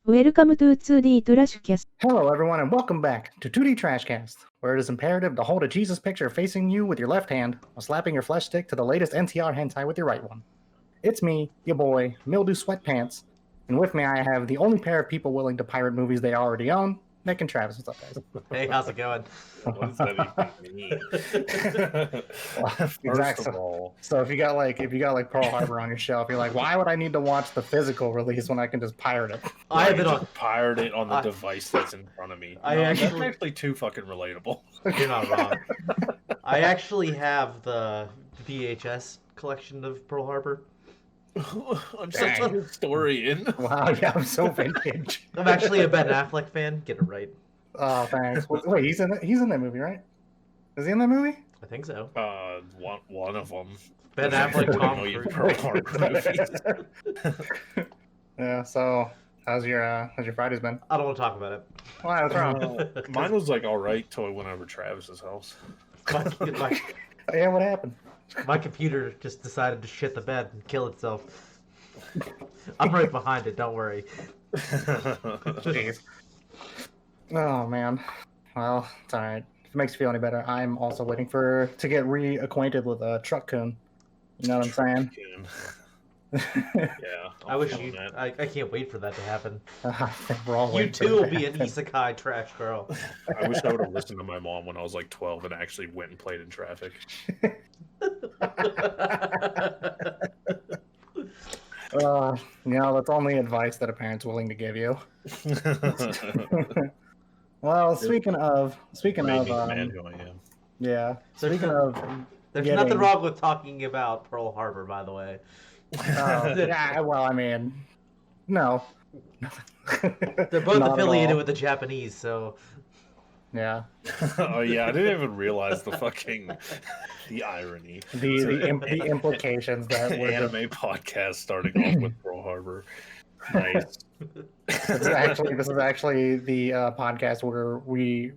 Welcome to 2D Trashcast. Hello, everyone, and welcome back to 2D Trashcast, where it is imperative to hold a Jesus picture facing you with your left hand while slapping your flesh stick to the latest NTR hentai with your right one. It's me, your boy, Mildew Sweatpants, and with me I have the only pair of people willing to pirate movies they already own, Nick and Travis. What's up, guys? Hey, how's it going? What does that even mean? First of all, So if you got like Pearl Harbor on your shelf, you're like, why would I need to watch the physical release when I can just pirate it? I have been on. just pirate it on the device that's in front of me. That's actually too fucking relatable. You're not wrong. I actually have the VHS collection of Pearl Harbor. I'm such a historian. Wow, yeah, I'm so vintage. I'm actually a Ben Affleck fan. Get it right. Oh, thanks. Wait, he's in that movie, right? Is he in that movie? I think so. One of them. Ben Affleck, Tom Pearl Cruise. Harbor movies. Yeah. So, how's your Friday's been? I don't want to talk about it. Why? What's wrong? Mine was like all right till I went over to Travis's house. Yeah, what happened? My computer just decided to shit the bed and kill itself. I'm right behind it. Don't worry. Jeez. Oh man. Well, it's all right. If it makes you feel any better, I'm also waiting to get reacquainted with Truck Kun. You know what I'm saying? Yeah. I wish you. I can't wait for that to happen. We're all You waiting too for will that. be an isekai trash girl. I wish I would have listened to my mom when I was like 12 and actually went and played in traffic. That's only advice that a parent's willing to give you. Well, speaking of, Man who I am. yeah. Speaking of, There's nothing wrong with talking about Pearl Harbor, by the way. yeah. Well, I mean, no. They're both Not at affiliated all. with the Japanese, so Yeah. Oh yeah, I didn't even realize the irony. The implications that The we're anime podcast starting off with Pearl Harbor. Nice. This is actually the podcast where we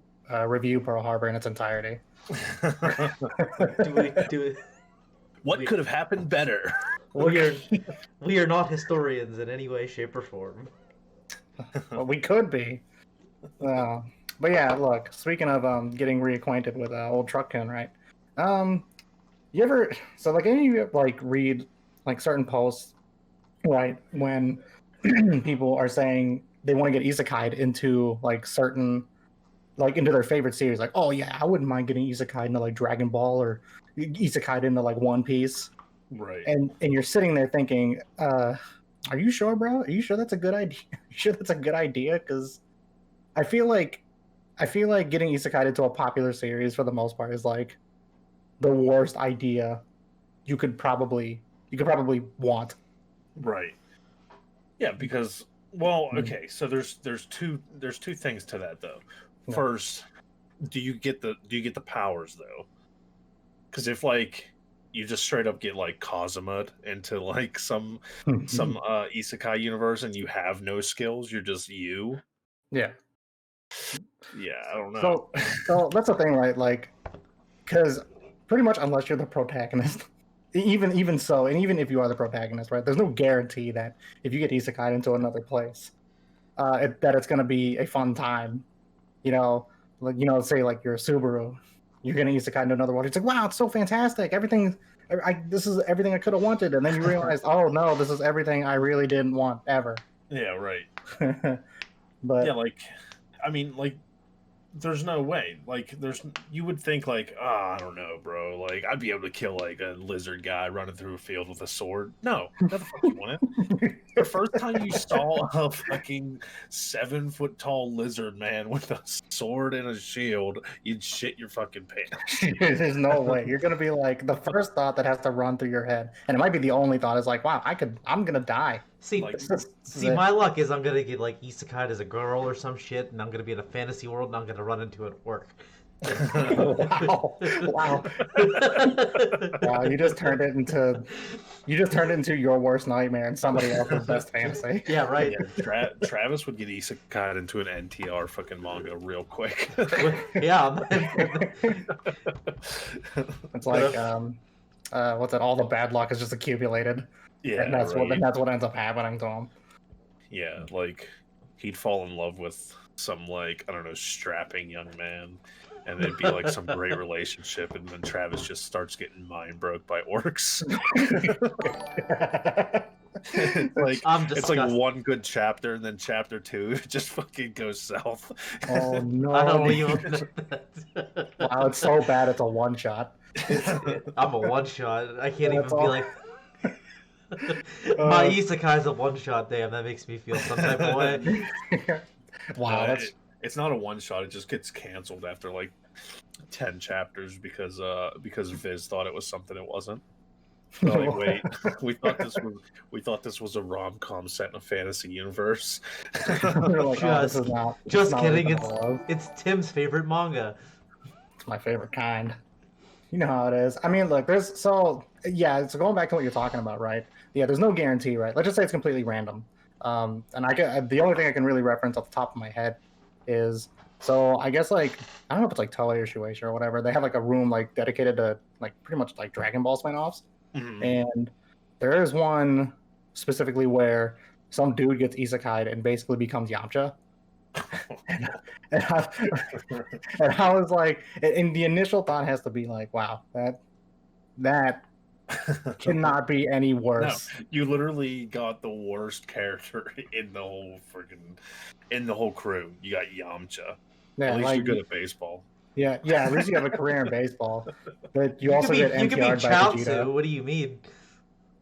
review Pearl Harbor in its entirety. do it. What could have happened better? We are not historians in any way, shape, or form. Well, we could be. But yeah, look. Speaking of getting reacquainted with old Truck Kun, right? You ever any of you like read like certain posts, right? When people are saying they want to get Isekai'd into like certain, like into their favorite series, like, oh yeah, I wouldn't mind getting Isekai'd into like Dragon Ball or Isekai'd into like One Piece. Right. And you're sitting there thinking, are you sure, bro? Are you sure that's a good idea? You sure that's a good idea? Because I feel like getting Isekai'd into a popular series for the most part is like the worst idea you could probably want. Right. Yeah, because okay, so there's two things to that though. Yeah. First, do you get the powers though? Because if like you just straight up get like Kazuma'd into like some isekai universe and you have no skills, you're just you. Yeah. Yeah, I don't know. So that's the thing, right? Like, because pretty much unless you're the protagonist, even so, and even if you are the protagonist, right? There's no guarantee that if you get isekai into another place, that it's gonna be a fun time. Say like you're a Subaru, you're gonna isekai into another world. It's like, wow, it's so fantastic. This is everything I could have wanted, and then you realize, oh no, this is everything I really didn't want ever. Yeah, right. But yeah, like, I mean, like, there's no way. Like, you would think, like, I don't know, bro. Like, I'd be able to kill, like, a lizard guy running through a field with a sword. No, not the fuck you want it. The first time you saw a fucking 7-foot-tall lizard man with a sword and a shield, you'd shit your fucking pants. There's no way. You're gonna be like, the first thought that has to run through your head, and it might be the only thought, is like, wow, I'm gonna die. See, Like, my luck is I'm gonna get like isekai as a girl or some shit, and I'm gonna be in a fantasy world, and I'm gonna run into it at work. Wow. Wow, you just turned it into your worst nightmare and somebody else's best fantasy. Yeah, right. Yeah, Travis would get isekai into an NTR fucking manga real quick. Yeah. It's like what's it? All the bad luck is just accumulated. Yeah, and that's right. what ends up happening to him. Yeah, like he'd fall in love with some like I don't know strapping young man, and there'd be like some great relationship, and then Travis just starts getting mind broke by orcs. Like I'm it's disgusted. like one good chapter, and then chapter 2 just fucking goes south. Oh no! I don't even. Wow, it's so bad. It's a one shot. I'm a one shot. I can't even That's be all. like. My Isekai's a one shot. Damn, that makes me feel some type of way. Wow, that's It's not a one shot. It just gets canceled after like 10 chapters because Viz thought it was something it wasn't. They're like, wait, we thought this was a rom-com set in a fantasy universe. You're like, oh, this is not. Just not kidding. what I love. It's Tim's favorite manga. It's my favorite kind. You know how it is. I mean, look, so going back to what you're talking about, right? Yeah, there's no guarantee, right? Let's just say it's completely random. And the only thing I can really reference off the top of my head is, so I guess like I don't know if it's like Toei or Shueisha or whatever. They have like a room like dedicated to like pretty much like Dragon Ball spin-offs. Mhm. And there is one specifically where some dude gets isekai'd and basically becomes Yamcha. and I was like, and the initial thought has to be like, wow, that cannot be any No, worse. you literally got the worst character in the whole crew. You got Yamcha. Yeah, At least like, you're good at baseball. yeah, at least you have a career in baseball. But you also get you could be NTR'd by Chaozu. Vegeta. What do you mean?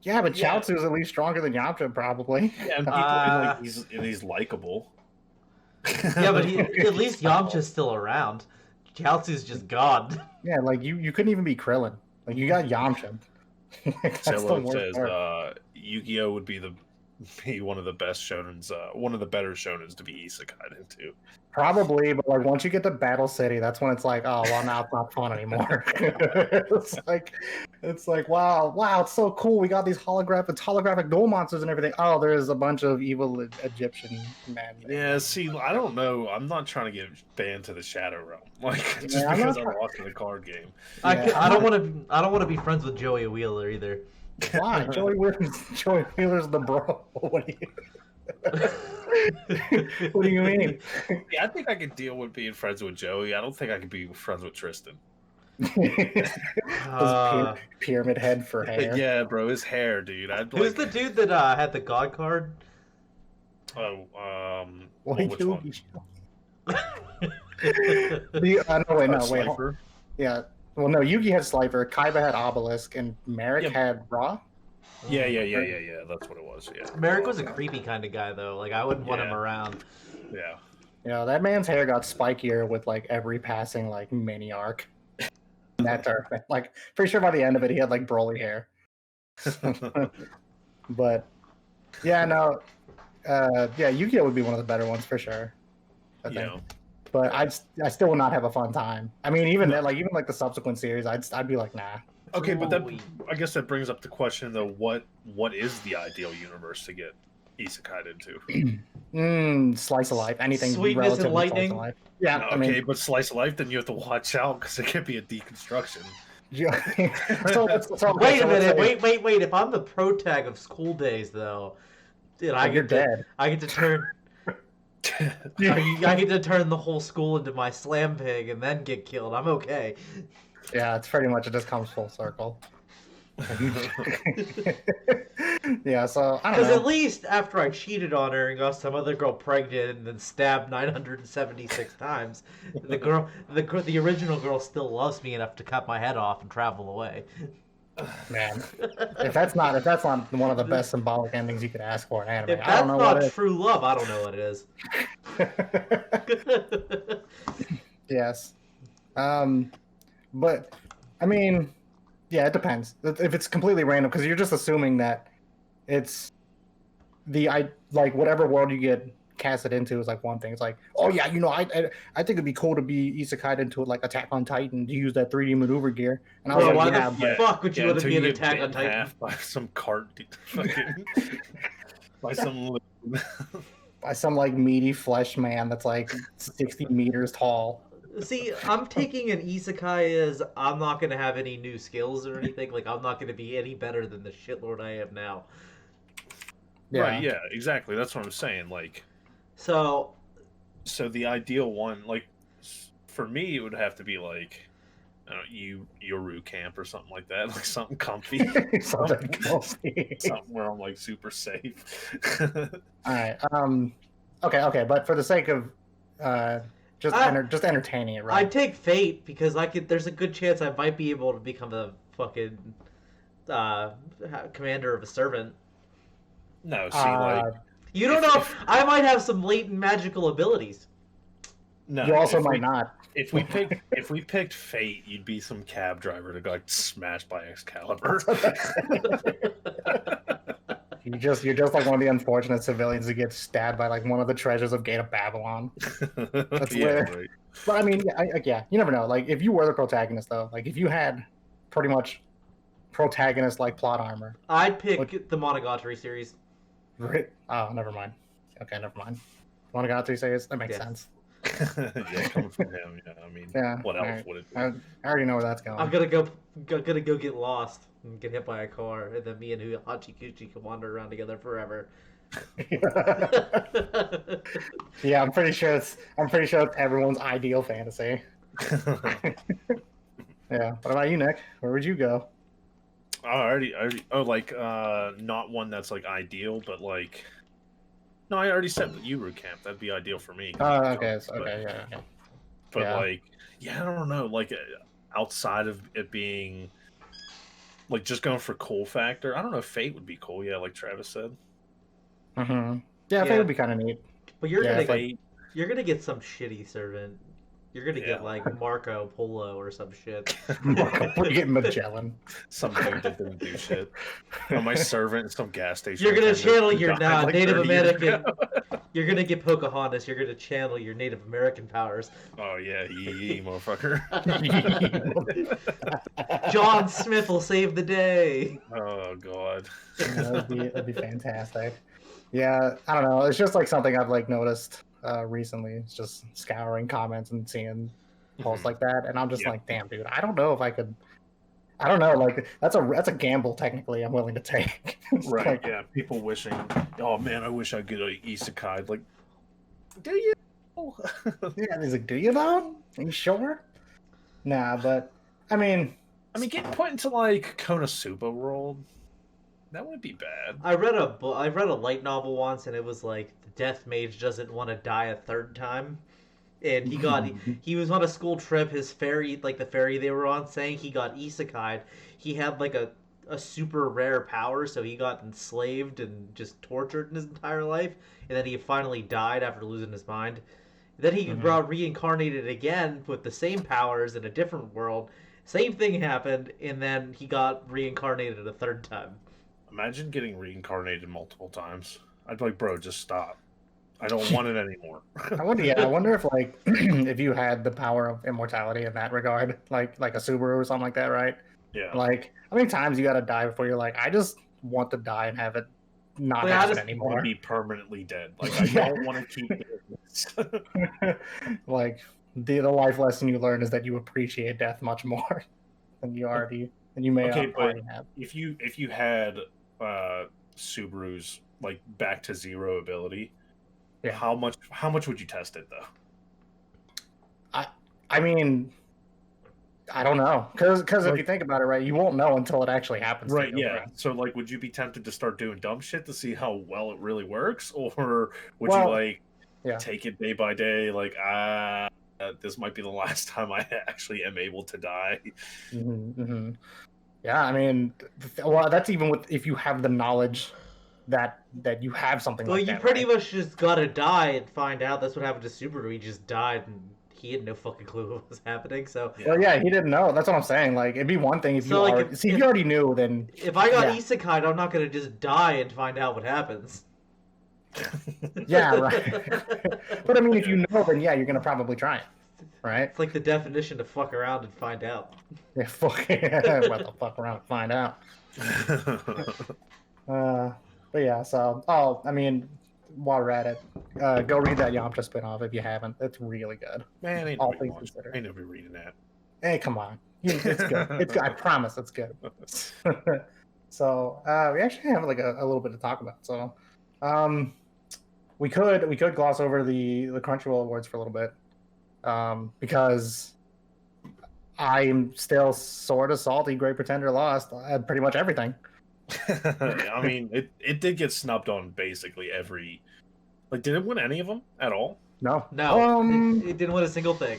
Yeah, but Yeah. Chaozu is at least stronger than Yamcha, probably. Yeah, and people and he's likable. Yeah, but at least Yamcha's still around. Chaozu's just gone. Yeah, like you couldn't even be Krillin. Like you got Yamcha. That's the Cello worst says part. Yu-Gi-Oh would be one of the best shonens, one of the better shonens to be isekai'd into. Probably, but like once you get to Battle City, that's when it's like, oh well, now it's not fun anymore. it's like wow, it's so cool. We got these holographic duel monsters and everything. Oh, there's a bunch of evil Egyptian men. Yeah, see, I don't know. I'm not trying to get banned to the Shadow Realm, like just Yeah, I'm because not I'm watching the card game. I don't want to be friends with Joey Wheeler either. Why? Joey Wheeler's the bro. What do you mean? Yeah, I think I could deal with being friends with Joey. I don't think I could be friends with Tristan. Pyramid head for hair. Yeah, bro, his hair, dude. Who's the dude that had the God card? Oh, Like which one? No, wait. Slifer? Yeah. Well, no, Yugi had Slifer, Kaiba had Obelisk, and Merrick Yeah. had Ra. Yeah. That's what it was. Yeah. Merrick was a creepy kind of guy though. Like I wouldn't want him Yeah. around. Yeah. Yeah, that man's hair got spikier with like every passing like mini arc. In that tournament. Like, pretty sure by the end of it, he had like Broly hair. But yeah, no, Yu-Gi-Oh would be one of the better ones for sure. I think. Yeah. But I still would not have a fun time. I mean, even then, even the subsequent series, I'd be like, nah. Okay, but that Ooh. I guess that brings up the question though. What is the ideal universe to get isekai'd into? Slice of life, anything Sweetness and relatively lightning? Slice of life. Yeah, Okay, I mean, but slice of life, then you have to watch out because it could be a deconstruction. yeah. Wait a minute. Wait. If I'm the pro tag of School Days though, dude, You're dead. I get to turn. I get to turn the whole school into my slam pig and then get killed. I'm okay. Yeah, it's pretty much, it just comes full circle. Yeah, so I don't Because know. at least after I cheated on her and got some other girl pregnant and then stabbed 976 times, the original girl still loves me enough to cut my head off and travel away. Man, if that's not one of the best symbolic endings you could ask for in anime, If I that's don't know what not is. true love, I don't know what it is. Yes. But I mean, yeah, it depends. If it's completely random, because you're just assuming that it's whatever world you get casted into is like one thing. It's like, oh yeah, I think it'd be cool to be isekai'd into like Attack on Titan to use that 3D maneuver gear. And I was Bro, like, why yeah, the but fuck would you want to until be an get Attack bit on in Titan? half by some cart, fucking, by some. by some like meaty flesh man that's like 60 meters tall. See, I'm taking an isekai as I'm not going to have any new skills or anything. Like, I'm not going to be any better than the shitlord I am now. Yeah. Right, yeah, exactly. That's what I'm saying. Like, So So the ideal one, like for me, it would have to be like Yoru camp or something like that, like something comfy, Something cozy. something where I'm like super safe. All right. Okay. But for the sake of just entertaining it, right? I'd take Fate because there's a good chance I might be able to become a fucking commander of a servant. No, see, like You don't know. I might have some latent magical abilities. no, you also if might we- not. If we picked Fate, you'd be some cab driver to go like smashed by Excalibur. You're just like one of the unfortunate civilians who get stabbed by like one of the treasures of Gate of Babylon. That's yeah, where- right. But I mean, yeah, you never know. Like if you were the protagonist, though, like if you had pretty much protagonist like plot armor. I'd pick the Monogatari series. Oh, never mind. Okay, never mind. Monogatari series, that makes Yes. sense. Yeah, coming from him. Yeah, I mean, Yeah, what else alright. would it be? I already know where that's I'm going. gonna go get lost and get hit by a car, and then me and Hachikuchi can wander around together forever. Yeah, I'm pretty sure it's everyone's ideal fantasy. Yeah. What about you, Nick? Where would you go? I already. Oh, like, not one that's like ideal, but like, no, I already said the Yuru camp. That'd be ideal for me. Oh, okay. Yeah. But Yeah. like, yeah, I don't know. Like, outside of it being, like, just going for cool factor, I don't know. Fate would be cool. Yeah, like Travis said. Mm-hmm. Yeah, Yeah. Fate would be kind of neat. But you're Yeah, gonna it's like- Fate. you're gonna get some shitty servant. You're gonna Yeah. get like Marco Polo or some shit. We're getting Magellan. Some dude that didn't do shit. Oh, my servant in some gas station. You're gonna attendant channel who your died, like, Native 30 years American. ago. You're gonna get Pocahontas. You're gonna channel your Native American powers. Oh yeah, yee, motherfucker. John Smith will save the day. Oh god. Yeah, that'd be fantastic. Yeah, I don't know. It's just like something I've like noticed recently. It's just scouring comments and seeing posts like that, and I'm just Yeah. like, damn, dude, I don't know if I could. I don't know. Like that's a gamble. Technically, I'm willing to take. It's Right, like, yeah. People wishing, oh man, I wish I could Isekai'd. Like, do you? Yeah, he's like, do you though? Are you sure? Nah, but I mean, getting put into like Konosuba world, that wouldn't be bad. I read a light novel once, and it was like the Death Mage doesn't want to die a third time, and he was on a school trip. His ferry, like the ferry they were on, saying he got isekai'd. He had like a super rare power, so he got enslaved and just tortured in his entire life, and then he finally died after losing his mind. Then he got reincarnated again with the same powers in a different world. Same thing happened, and then he got reincarnated a third time. Imagine getting reincarnated multiple times. I'd be like, bro, just stop. I don't want it anymore. I wonder if like if you had the power of immortality in that regard, like a Subaru or something like that, right? Yeah. Like how many times you gotta die before you're like, I just want to die and have it not Wait, I happen just I want anymore. to be permanently dead. Like, I Yeah. don't want to keep doing this. Like the life lesson you learn is that you appreciate death much more than you may Okay, but- already have. If you had Subaru's like back to zero ability, Yeah. how much would you test it though? I mean, I don't know, because if Like- you think about it, right, you won't know until it actually happens. Right, to you, yeah. So like, would you be tempted to start doing dumb shit to see how well it really works, or would Well, you like yeah. take it day by day? Like, this might be the last time I actually am able to die. Mm-hmm. Yeah, I mean, well, that's even with if you have the knowledge that you have something Well, like you that. pretty right? much just gotta die and find out. That's what happened to Subaru. He just died, and he had no fucking clue what was happening. So Well, yeah, he didn't know. That's what I'm saying. Like, it'd be one thing if you So, like, already, if- see if you already knew, then if I got Yeah. isekai'd, I'm not gonna just die and find out what happens. yeah, right. But I mean, if you know, then yeah, you're gonna probably try it, right? It's like the definition to fuck around and find out. Yeah, fuck. What the fuck around and find out. But yeah, so I mean, while we're at it, go read that Yamcha spinoff if you haven't. It's really good. Man, ain't All nobody things wants- considered. ain't nobody reading that. Hey, come on, it's good. It's good. I promise, it's good. So we actually have like a little bit to talk about. So, we could gloss over the Crunchyroll Awards for a little bit, because I'm still sort of salty. Great Pretender lost pretty much everything. I mean, it did get snubbed on basically every. Like, did it win any of them at all? No, it didn't win a single thing.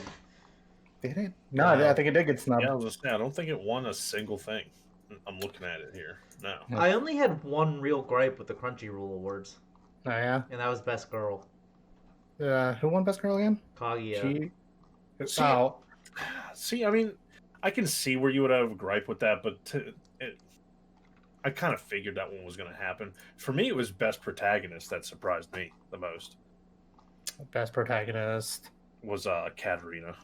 did it? No, No. I think it did get snubbed. Yeah, I was gonna say, I don't think it won a single thing. I'm looking at it here. No. I only had one real gripe with the Crunchyroll Awards, Oh yeah. and that was Best Girl, Who won Best Girl again? Kaguya. See, Oh, See, I mean, I can see where you would have a gripe with that, but I kind of figured that one was going to happen. For me, it was Best Protagonist that surprised me the most. Best Protagonist. Was Katarina.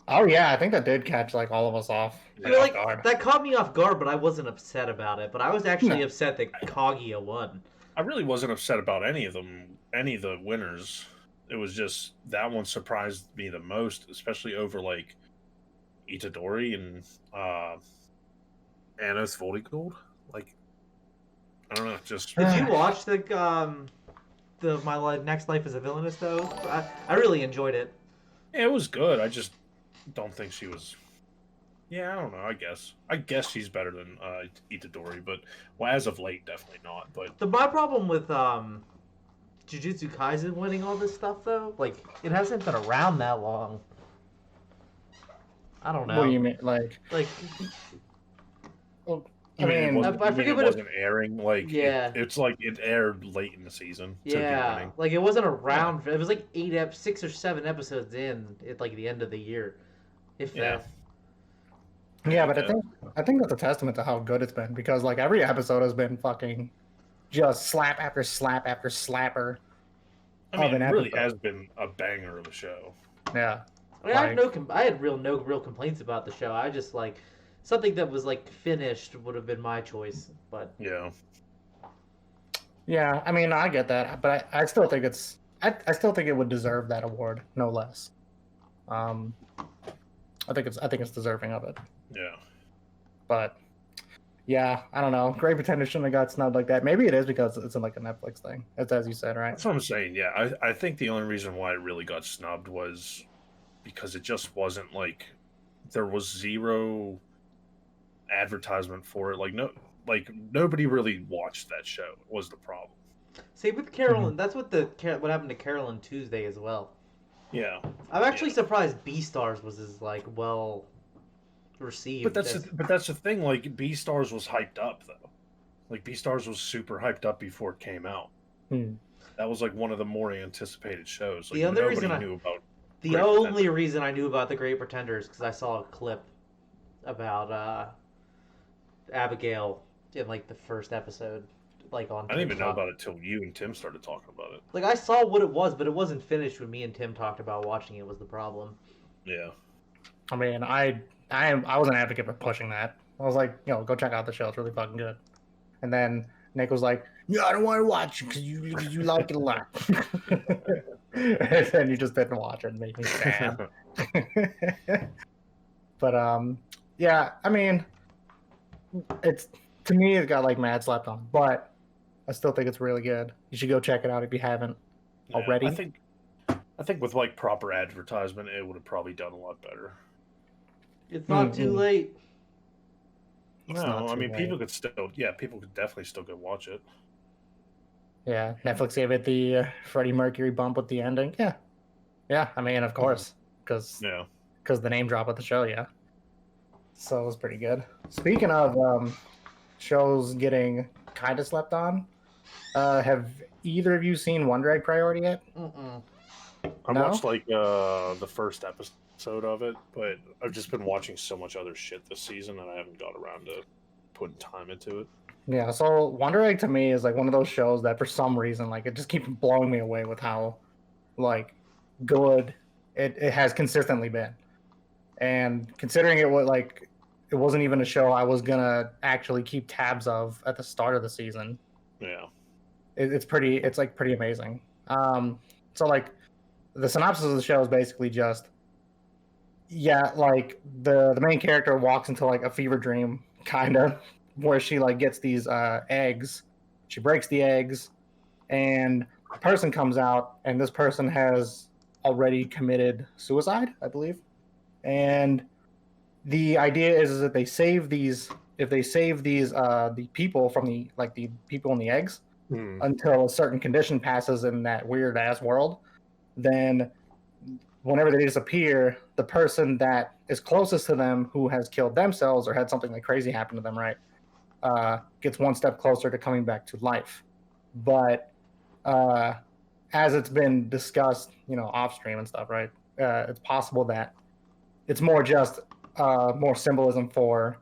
Oh yeah, I think that did catch like all of us off. I mean, off like guard. that caught me off guard, but I wasn't upset about it. But I was actually No. upset that Kaguya won. I really wasn't upset about any of them, any of the winners. It was just that one surprised me the most, especially over like Itadori and Anna's Voltigold. Like, I don't know, just Did you watch the Next Life as a Villainess though? I really enjoyed it. yeah, it was good. I just don't think she was. Yeah, I don't know. I guess she's better than Itadori, but well, as of late, definitely not. But My problem with Jujutsu Kaisen winning all this stuff though, like it hasn't been around that long. I don't know. What do you mean? Like, Like, you mean it mean, wasn't, I you mean forget it what it- wasn't airing. Like, Yeah. it's like it aired late in the season. To be yeah, winning. like it wasn't around. It was like 6 or 7 episodes in at like the end of the year, if Yeah. that. yeah, but Yeah. I think that's a testament to how good it's been because like every episode has been fucking just slap after slap after slapper. I mean, of an it really episode. has been a banger of a show. Yeah. I mean, I had Like- I had no real complaints about the show. I just like something that was like finished would have been my choice, but Yeah. Yeah, I mean, I get that, but I still think I still think it would deserve that award, no less. I think it's deserving of it. Yeah. But yeah, I don't know. Great Pretender shouldn't have got snubbed like that. Maybe it is because it's like a Netflix thing. It's as you said, right? That's what I'm saying. Yeah, I think the only reason why it really got snubbed was because it just wasn't like there was zero advertisement for it. Like nobody really watched that show was the problem. same with Carolyn. That's what what happened to Carolyn Tuesday as well. Yeah, I'm actually Yeah. surprised Beastars was as like well received. but that's as- the thing. Like Beastars was hyped up though. Like Beastars was super hyped up before it came out. Hmm. That was like one of the more anticipated shows. Like The other nobody reason I- knew about. the Great only Pretender. reason I knew about the Great Pretenders because I saw a clip about Abigail in like the first episode, like on. I didn't even know TikTok. about it till you and Tim started talking about it. Like I saw what it was, but it wasn't finished when me and Tim talked about watching it. Was the problem? Yeah. I mean, I was an advocate for pushing that. I was like, go check out the show. It's really fucking good. And then Nick was like, yeah, I don't want to watch it because you like it a lot. And then you just didn't watch it and made me sad. But yeah, I mean, it's to me it got like mad slapped on, but I still think it's really good. You should go check it out if you haven't Yeah, already. I think with like proper advertisement, it would have probably done a lot better. It's not too Mm-mm. late. It's No, not I too mean late. people could definitely still go watch it. Yeah, Netflix gave it the Freddie Mercury bump with the ending. Yeah. I mean, of course, because Yeah. the name drop of the show. Yeah, so it was pretty good. Speaking of shows getting kind of slept on, have either of you seen Wonder Egg Priority yet? Mm-mm. I No? watched like the first episode of it, but I've just been watching so much other shit this season that I haven't got around to putting time into it. Yeah, so Wonder Egg to me is like one of those shows that for some reason like it just keeps blowing me away with how like good it has consistently been. And considering it was like it wasn't even a show I was gonna actually keep tabs of at the start of the season, Yeah. it's pretty amazing. So like the synopsis of the show is basically just like the main character walks into like a fever dream kind of where she like gets these eggs. She breaks the eggs and a person comes out, and this person has already committed suicide, I believe. And the idea is that they save these. If they save these, the people from the people in the eggs until a certain condition passes in that weird ass world, then whenever they disappear, the person that is closest to them who has killed themselves or had something like crazy happen to them, right, gets one step closer to coming back to life. But as it's been discussed, off stream and stuff, right, it's possible that it's more just more symbolism for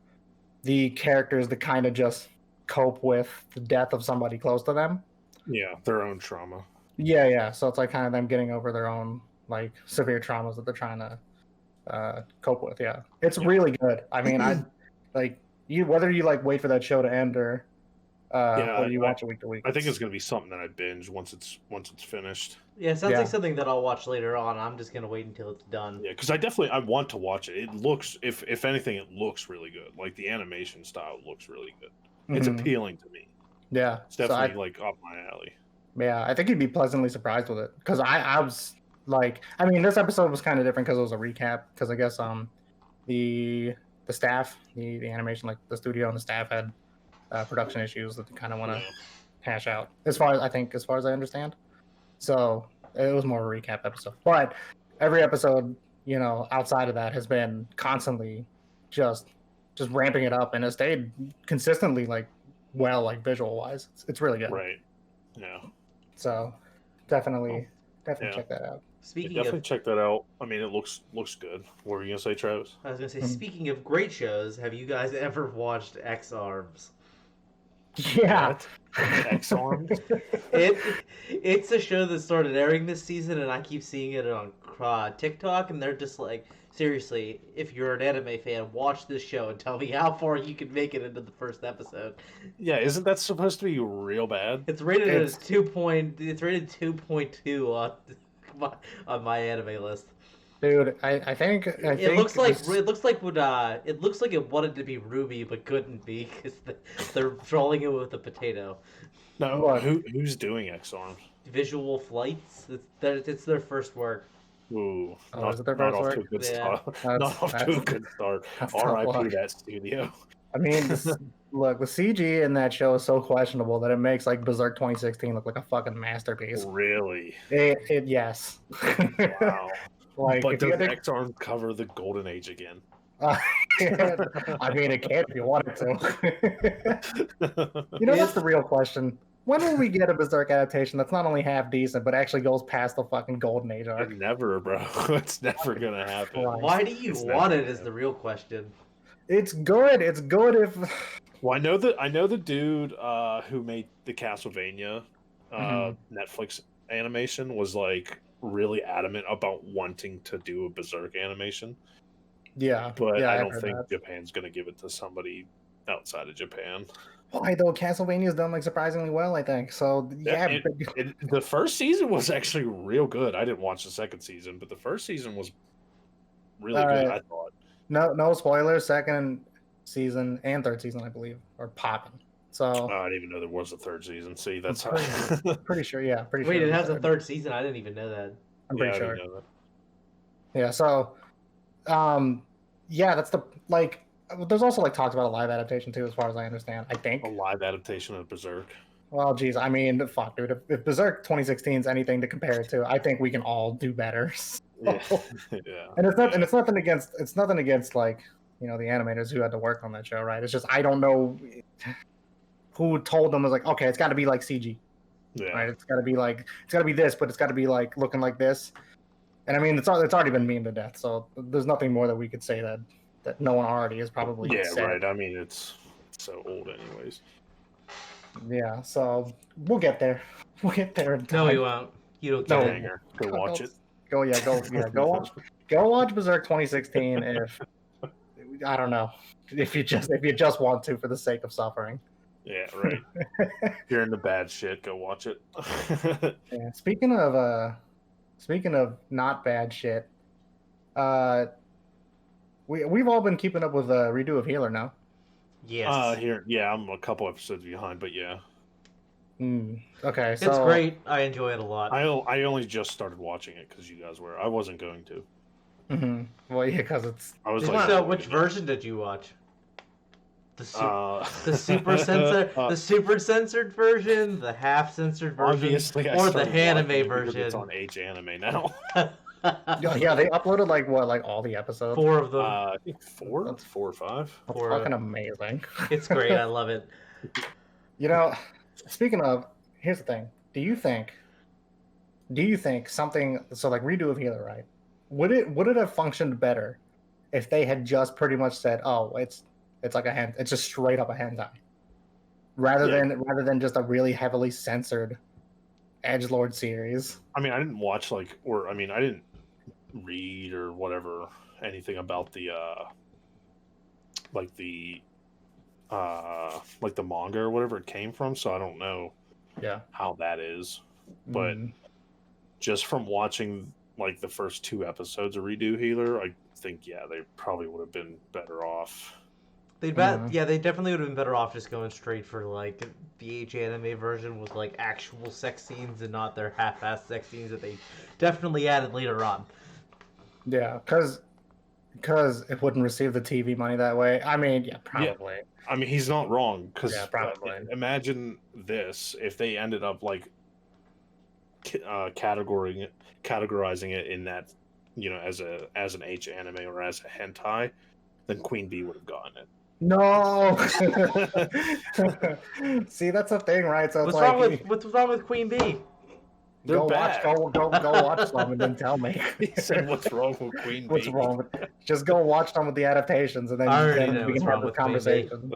the characters to kind of just cope with the death of somebody close to them. Yeah, their own trauma. Yeah. So it's like kind of them getting over their own like severe traumas that they're trying to cope with. Yeah, it's really good. I mean, I like you whether you like wait for that show to end or you watch it week to week. I think it's gonna be something that I binge once it's finished. Yeah, it sounds like something that I'll watch later on. I'm just gonna wait until it's done. Yeah, because I want to watch it. It looks, if anything, it looks really good. Like the animation style looks really good. It's appealing to me. Yeah, it's definitely like up my alley. Yeah, I think you'd be pleasantly surprised with it because I was like, I mean, this episode was kind of different because it was a recap. Because I guess the staff, the animation, like the studio and the staff had production issues that they kind of want to hash out. As far as I understand, so it was more of a recap episode. But every episode, outside of that, has been constantly just ramping it up, and it stayed consistently like visual wise. It's really good. Right. Yeah. So definitely check that out. Definitely check that out. I mean, it looks good. What were you gonna say, Travis? I was gonna say, speaking of great shows, have you guys ever watched X Arms? Yeah. X Arms. It's a show that started airing this season, and I keep seeing it on TikTok, and they're just like, seriously, if you're an anime fan, watch this show and tell me how far you can make it into the first episode. Yeah, isn't that supposed to be real bad? It's rated as 2.2 on my anime list. Dude, I think it looks like it wanted to be Ruby but couldn't be because they're trolling it with a potato. No, who's doing X Arms? Visual Flights. It's their first work. Ooh, is it their first work? Not off to a good start. R.I.P. that studio. I mean, look, the CG in that show is so questionable that it makes like Berserk 2016 look like a fucking masterpiece. Really? Yes. Wow. But does X Arms cover the Golden Age again? I mean, it can if you want it to. That's the real question. When will we get a Berserk adaptation that's not only half decent, but actually goes past the fucking Golden Age arc? Never, bro. It's never gonna happen. Why do you want it is the real question. It's good. It's good if... Well, I know the dude who made the Castlevania Netflix animation was like really adamant about wanting to do a Berserk animation. Yeah. But I don't think Japan's gonna give it to somebody outside of Japan. Why though? Castlevania's done like surprisingly well, I think. So yeah, the first season was actually real good. I didn't watch the second season, but the first season was really good. I thought. No spoilers. Second season and third season, I believe, are popping. So I didn't even know there was a third season. See, that's pretty sure. Yeah, pretty Wait, sure. It has a third season. I didn't even know that. I'm pretty sure. I didn't know that. Yeah. So, that's the like. There's also like talks about a live adaptation too, as far as I understand. I think a live adaptation of Berserk. Well, geez, I mean, fuck, dude. If Berserk 2016 is anything to compare it to, I think we can all do better. So. Yeah. And it's nothing against like the animators who had to work on that show, right? It's just I don't know who told them was like, okay, it's got to be like CG, right? It's got to be this, but it's got to be like looking like this. And I mean, it's already been memed to death, so there's nothing more that we could say that no one already has probably said. Right. I mean, it's so old, anyways. Yeah, so we'll get there. We'll get there. No, we won't. You don't care. Go watch it. Go watch Berserk 2016. If I don't know, if you just want to for the sake of suffering. Yeah, right. If you're into bad shit, go watch it. Yeah. Speaking of not bad shit, we've all been keeping up with a redo of Healer now. Yes. I'm a couple episodes behind, but yeah. Okay, so It's great. I enjoy it a lot. I only just started watching it because you guys were. I wasn't going to. Well, yeah, because it's. I was So, like, which version did you watch? The the super censored version, the half censored version, Obviously, I or the started watching anime it because version. It's on H anime now. Yeah, they uploaded like all the episodes. 4 of them. I think 4 or 5. That's Or, fucking amazing. It's great. I love it. You know, speaking of, here's the thing. Do you think something so like redo of Healer, right? Would it have functioned better if they had just pretty much said, "Oh, it's like it's just straight up a hentai," rather than just a really heavily censored edgelord series? I mean, I didn't watch I didn't read or whatever anything about the the manga or whatever it came from, so I don't know how that is. But just from watching like the first 2 episodes of Redo Healer, I think they probably would have been better off. They definitely would have been better off just going straight for like the H anime version with like actual sex scenes and not their half-assed sex scenes that they definitely added later on. Yeah, because it wouldn't receive the TV money that way. I mean, yeah, probably. Yeah. I mean, he's not wrong, because probably. Imagine this if they ended up like categorizing it in that, as an H anime or as a hentai, then Queen Bee would have gotten it. No. See, that's the thing, right? So what's wrong with Queen Bee? They're bad. Go watch them and then tell me. He said, "What's wrong with Queen Bee?" What's wrong with? Just go watch them with the adaptations, and then we can have the conversation.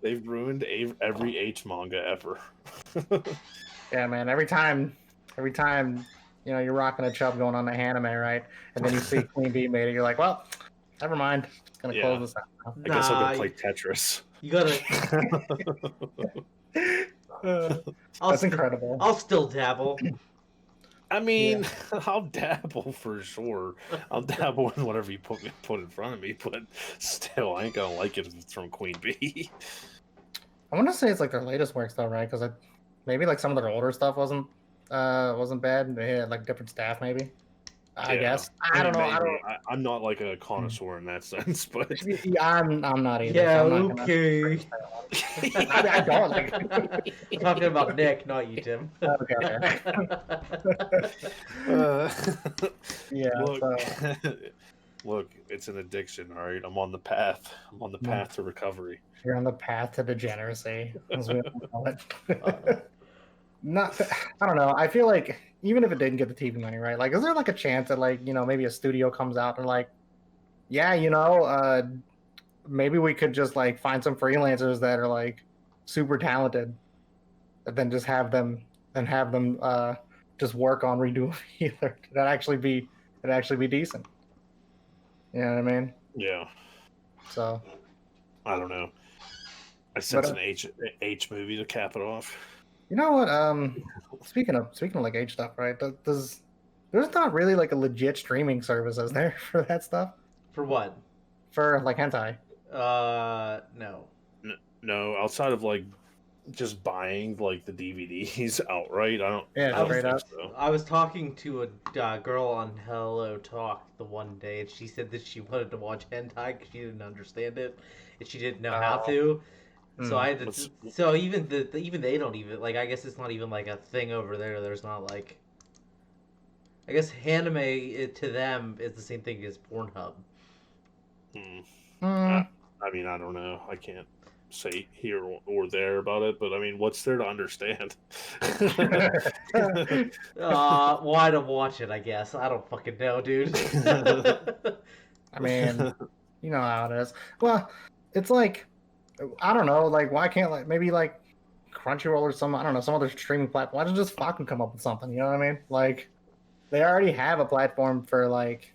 They've ruined every H manga ever. Yeah, man. Every time, you're rocking a chub going on the anime, right? And then you see Queen Bee made it. You're like, well, never mind. Gonna close this out now. I guess I'll go play Tetris. You gotta. That's incredible. I'll still dabble. I mean, I'll dabble for sure. I'll dabble in whatever you put in front of me, but still, I ain't gonna like it if it's from Queen Bee. I want to say it's like their latest works though, right? Because maybe like some of their older stuff wasn't bad. They had like different staff, maybe. I guess. I don't know. I'm not like a connoisseur in that sense, but I'm not either. Yeah, so okay. I don't like. I'm talking about Nick, not you, Tim. Okay. Look, it's an addiction, all right? I'm on the path. I'm on the path to recovery. You're on the path to degeneracy, as we call it. I don't know. I feel like even if it didn't get the TV money, right? Like, is there like a chance that like, maybe a studio comes out and like, maybe we could just like find some freelancers that are like super talented, and then just have them just work on Redo Healer. That'd actually be decent. You know what I mean? Yeah. So I don't know. I sense an H movie to cap it off. You know what? Speaking of like H stuff, right? There's not really like a legit streaming service, is there, for that stuff? For what? For like hentai? No. No, outside of like just buying like the DVDs outright, I don't straight think up. so. I was talking to a girl on Hello Talk the one day, and she said that she wanted to watch hentai because she didn't understand it, and she didn't know how to. So I had to. So even they don't even like. I guess it's not even like a thing over there. There's not like. I guess anime to them is the same thing as Pornhub. I mean, I don't know. I can't say here or there about it, but I mean, what's there to understand? Why to watch it? I guess I don't fucking know, dude. I mean, you know how it is. Well, it's like. I don't know, like, why can't, like, maybe, like, Crunchyroll or some other streaming platform, why don't you just fucking come up with something, you know what I mean? Like, they already have a platform for, like,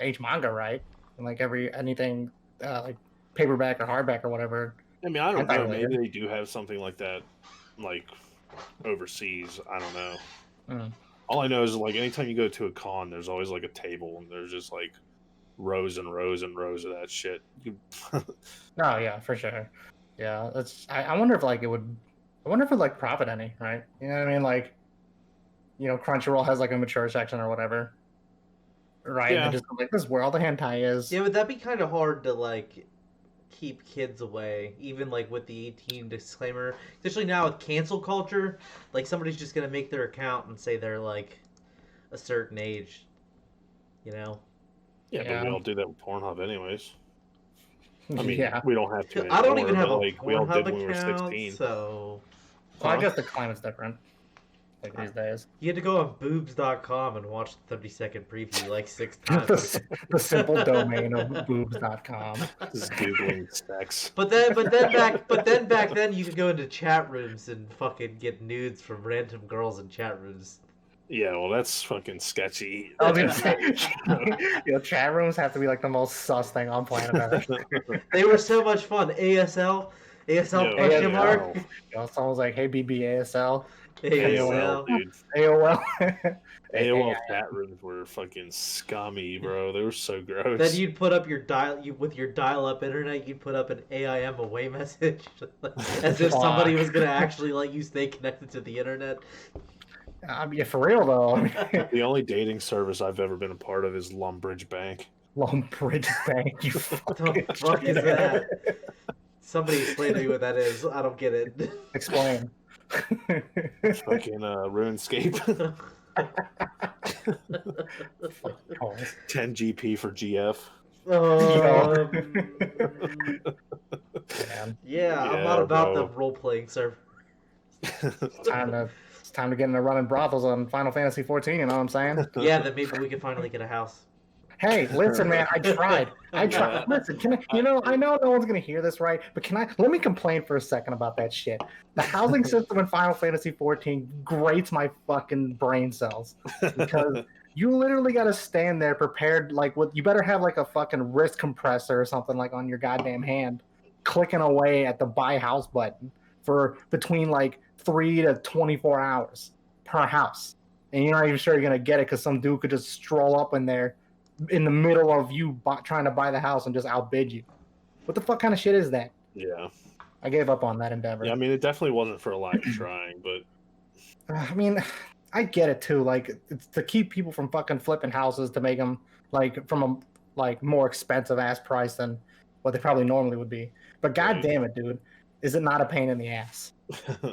H manga, right? And, like, anything, like, paperback or hardback or whatever. I mean, I don't know, maybe they do have something like that, like, overseas, I don't know. All I know is, like, anytime you go to a con, there's always, like, a table, and there's just, like, rows and rows and rows of that shit. Oh yeah, for sure. Yeah, I wonder if like it would I wonder if it like profit any, right? You know what I mean? Like, Crunchyroll has like a mature section or whatever, right? Yeah. They just like, this is where all the hentai is. Yeah, but that'd be kind of hard to like keep kids away, even like with the 18 disclaimer. Especially now with cancel culture, like somebody's just gonna make their account and say they're like a certain age, you know. Yeah, but we all do that with Pornhub anyways. I mean, yeah. we don't have to anymore, I don't even have a like, we all did Pornhub when we were account, 16. so Well, I guess the climate's different. Like these days. you had to go on boobs.com and watch the 30-second preview like 6 times. the simple domain of boobs.com. Just Googling sex. But then back then you could go into chat rooms and fucking get nudes from random girls in chat rooms. Yeah, well, that's fucking sketchy. I was gonna say, chat rooms have to be like the most sus thing on planet Earth. They were so much fun. ASL question mark. Someone's like, "Hey, BBASL." AOL, dude. AOL. AOL chat rooms were fucking scummy, bro. They were so gross. Then you'd put up with your dial-up internet. You'd put up an AIM away message, as if somebody was gonna actually let you stay connected to the internet. Yeah, for real though. The only dating service I've ever been a part of is Lumbridge Bank. Lumbridge Bank. You What the fuck is that? Somebody explain to me what that is. I don't get it. Explain. Fucking RuneScape. 10 GP for GF. Yeah, I'm not about bro. the role-playing server. It's time to get into running brothels on Final Fantasy 14. You know what I'm saying? Yeah, then maybe we can finally get a house. Hey, listen, man, I tried. Listen, I know no one's gonna hear this, right? But let me complain for a second about that shit. The housing system in Final Fantasy 14 grates my fucking brain cells because you literally got to stand there prepared, like you better have like a fucking wrist compressor or something like on your goddamn hand, clicking away at the buy house button for between like 3 to 24 hours per house, and you're not even sure you're gonna get it because some dude could just stroll up in there in the middle of you trying to buy the house and just outbid you. What the fuck kind of shit is that? Yeah. I gave up on that endeavor. Yeah, I mean, it definitely wasn't for a lack of trying, but... I mean, I get it too. Like, it's to keep people from fucking flipping houses to make them, like, from a, like, more expensive ass price than what they probably normally would be. But god damn it, dude. Is it not a pain in the ass?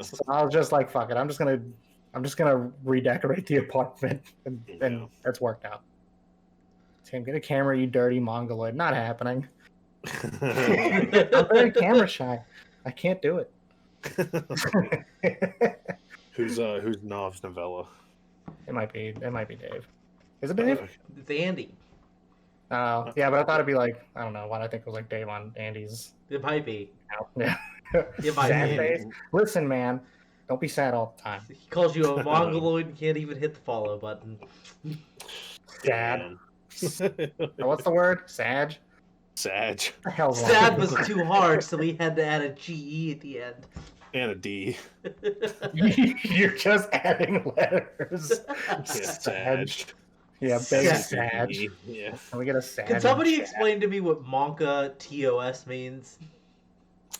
So I was just like, fuck it. I'm just gonna redecorate the apartment, and that's worked out. Tim, get a camera, you dirty mongoloid. Not happening. I'm very camera shy. I can't do it. Who's Nov's novella? It might be Dave. Is it Dave? It's Andy. Oh, yeah, but I thought it'd be like, I don't know, why I think it was like Dave on Andy's. It might be. Yeah. It might Sad be. face. Listen, man, don't be sad all the time. He calls you a mongoloid and can't even hit the follow button. Sad. What's the word? Sag? Sag. What the hell's wrong Sad with was too hard, so we had to add a GE at the end. And a D. you? You're just adding letters. Yeah, Sag. Yeah, big Sag. Sag. Yeah. Can we get a Sag? Can somebody explain to me what Monka TOS means?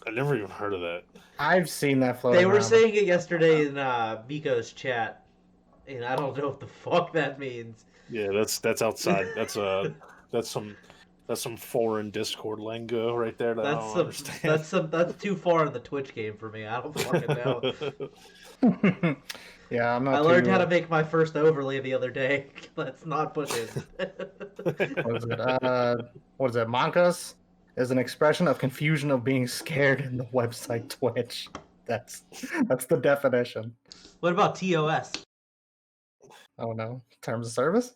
I never even heard of that. I've seen that floating They were around. saying it yesterday in Miko's chat, and I don't know what the fuck that means. Yeah, that's outside. That's some foreign Discord lingo right there that I don't understand. That's too far in the Twitch game for me. I don't fucking know. Yeah, I'm not. I learned how to make my first overlay the other day. Let's not push it. What is it? What is it? Monkas is an expression of confusion of being scared in the website Twitch. That's the definition. What about TOS? Oh no, terms of service.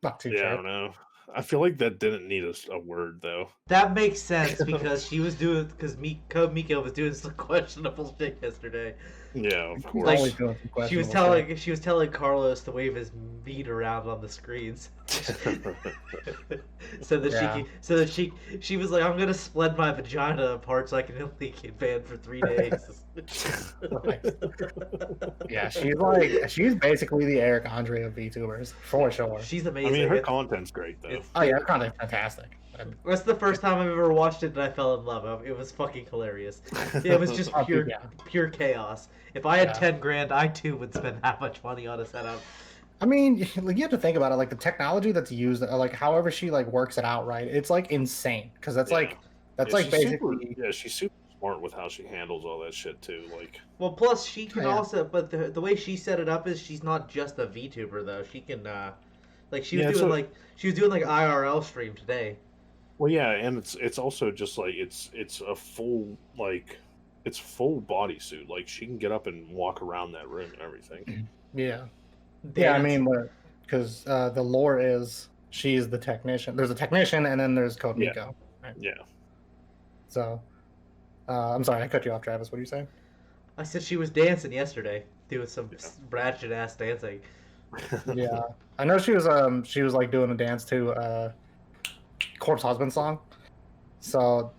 Not too Yeah, I sure. don't know. I feel like that didn't need a word though. That makes sense because she was doing Miko was doing some questionable shit yesterday. Yeah, of course. Like, Always doing some she was telling Carlos to wave his meat around on the screens, so that she was like, I'm gonna split my vagina apart so I can only get banned for 3 days. Yeah, she's basically the Eric Andre of VTubers for sure. She's I amazing. mean, her content's great though. Oh yeah, her content's fantastic. That's the first time I've ever watched it and I fell in love. It was fucking hilarious. It was just pure chaos. If I had 10 grand, I too would spend that much money on a setup. I mean, like, you have to think about it. Like the technology that's used, like however she like works it out, right? It's like insane because that's like she's basically she's super smart with how she handles all that shit too. Like, well, plus she can also, but the way she set it up is she's not just a VTuber though. She can like she was doing like IRL stream today. Well, yeah, and it's also just like it's a full it's full bodysuit. Like she can get up and walk around that room and everything. Yeah. Yeah, I mean, because the lore is she's the technician. There's a technician, and then there's Code Miko. Right? Yeah. So, I'm sorry, I cut you off, Travis. What are you saying? I said she was dancing yesterday, doing some ratchet ass dancing. Yeah, I know she was like doing a dance to Corpse Husband song. So,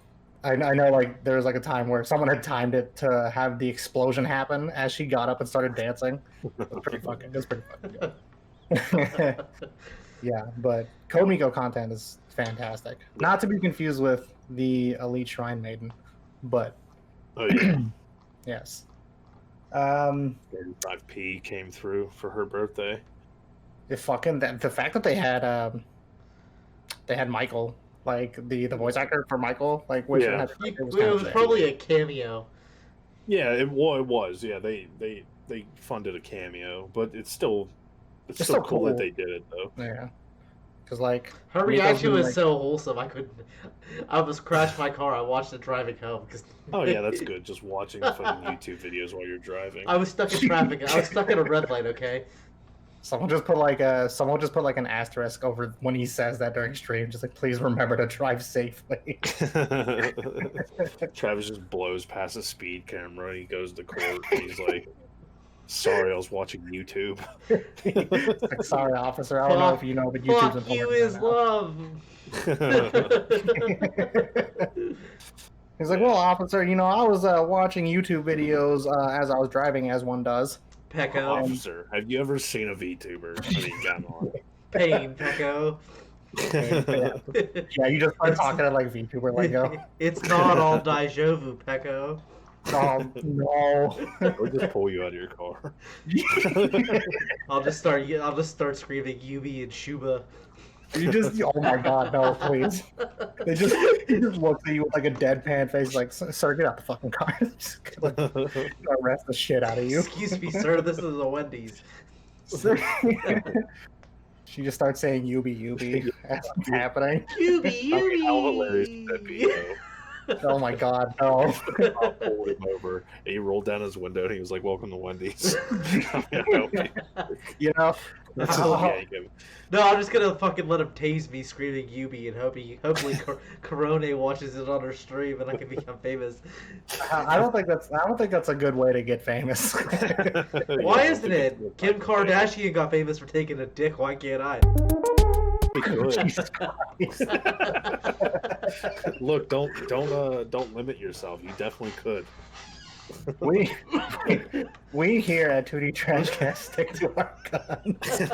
I know like there was like a time where someone had timed it to have the explosion happen as she got up and started dancing. It was pretty fucking good. Yeah, but Code Miko content is fantastic. Not to be confused with the Elite Shrine Maiden, but yes. 35p came through for her birthday. The fact that they had Michael, like the voice actor for Michael, like which it was probably a cameo. Yeah, it was. Yeah, they funded a cameo, but it's still cool that they did it though. Yeah, because like her reaction was so wholesome. I almost crashed my car. I watched it driving home. Oh yeah, that's good. Just watching fucking YouTube videos while you're driving. I was stuck in traffic. I was stuck at a red light. Okay. Someone just put like an asterisk over when he says that during stream, just like please remember to drive safely. Travis just blows past a speed camera and he goes to court and he's like, sorry, I was watching YouTube. Like, sorry, officer, I don't know if you know, but YouTube's fuck you is love. He's like, well, officer, I was watching YouTube videos as I was driving, as one does. Pecco. Officer, have you ever seen a VTuber? I mean, come on. Pain, Pecco. Yeah, you just start talking to like VTuber lingo. It's not all Daijovu, Pecco. Oh no! Or just pull you out of your car. I'll just start screaming Yubi and Shuba. Oh my god, no, please. He just looks at you with like a deadpan face, like, sir, get out the fucking car. Just like, arrest the shit out of you. Excuse me, sir, this is a Wendy's. She just starts saying Yubi. That's what's happening. Yubi. How hilarious would that be, though? Oh my god, no. I'll pull him over. And he rolled down his window and he was like, welcome to Wendy's. No, I'm just gonna fucking let him tase me screaming Yubi and hopefully Corone watches it on her stream and I can become famous. I don't think that's a good way to get famous. Why isn't it? Kim Kardashian got famous for taking a dick, why can't I? Jesus Christ. Look, don't limit yourself. You definitely could. We here at 2D Trashcast stick to our guns.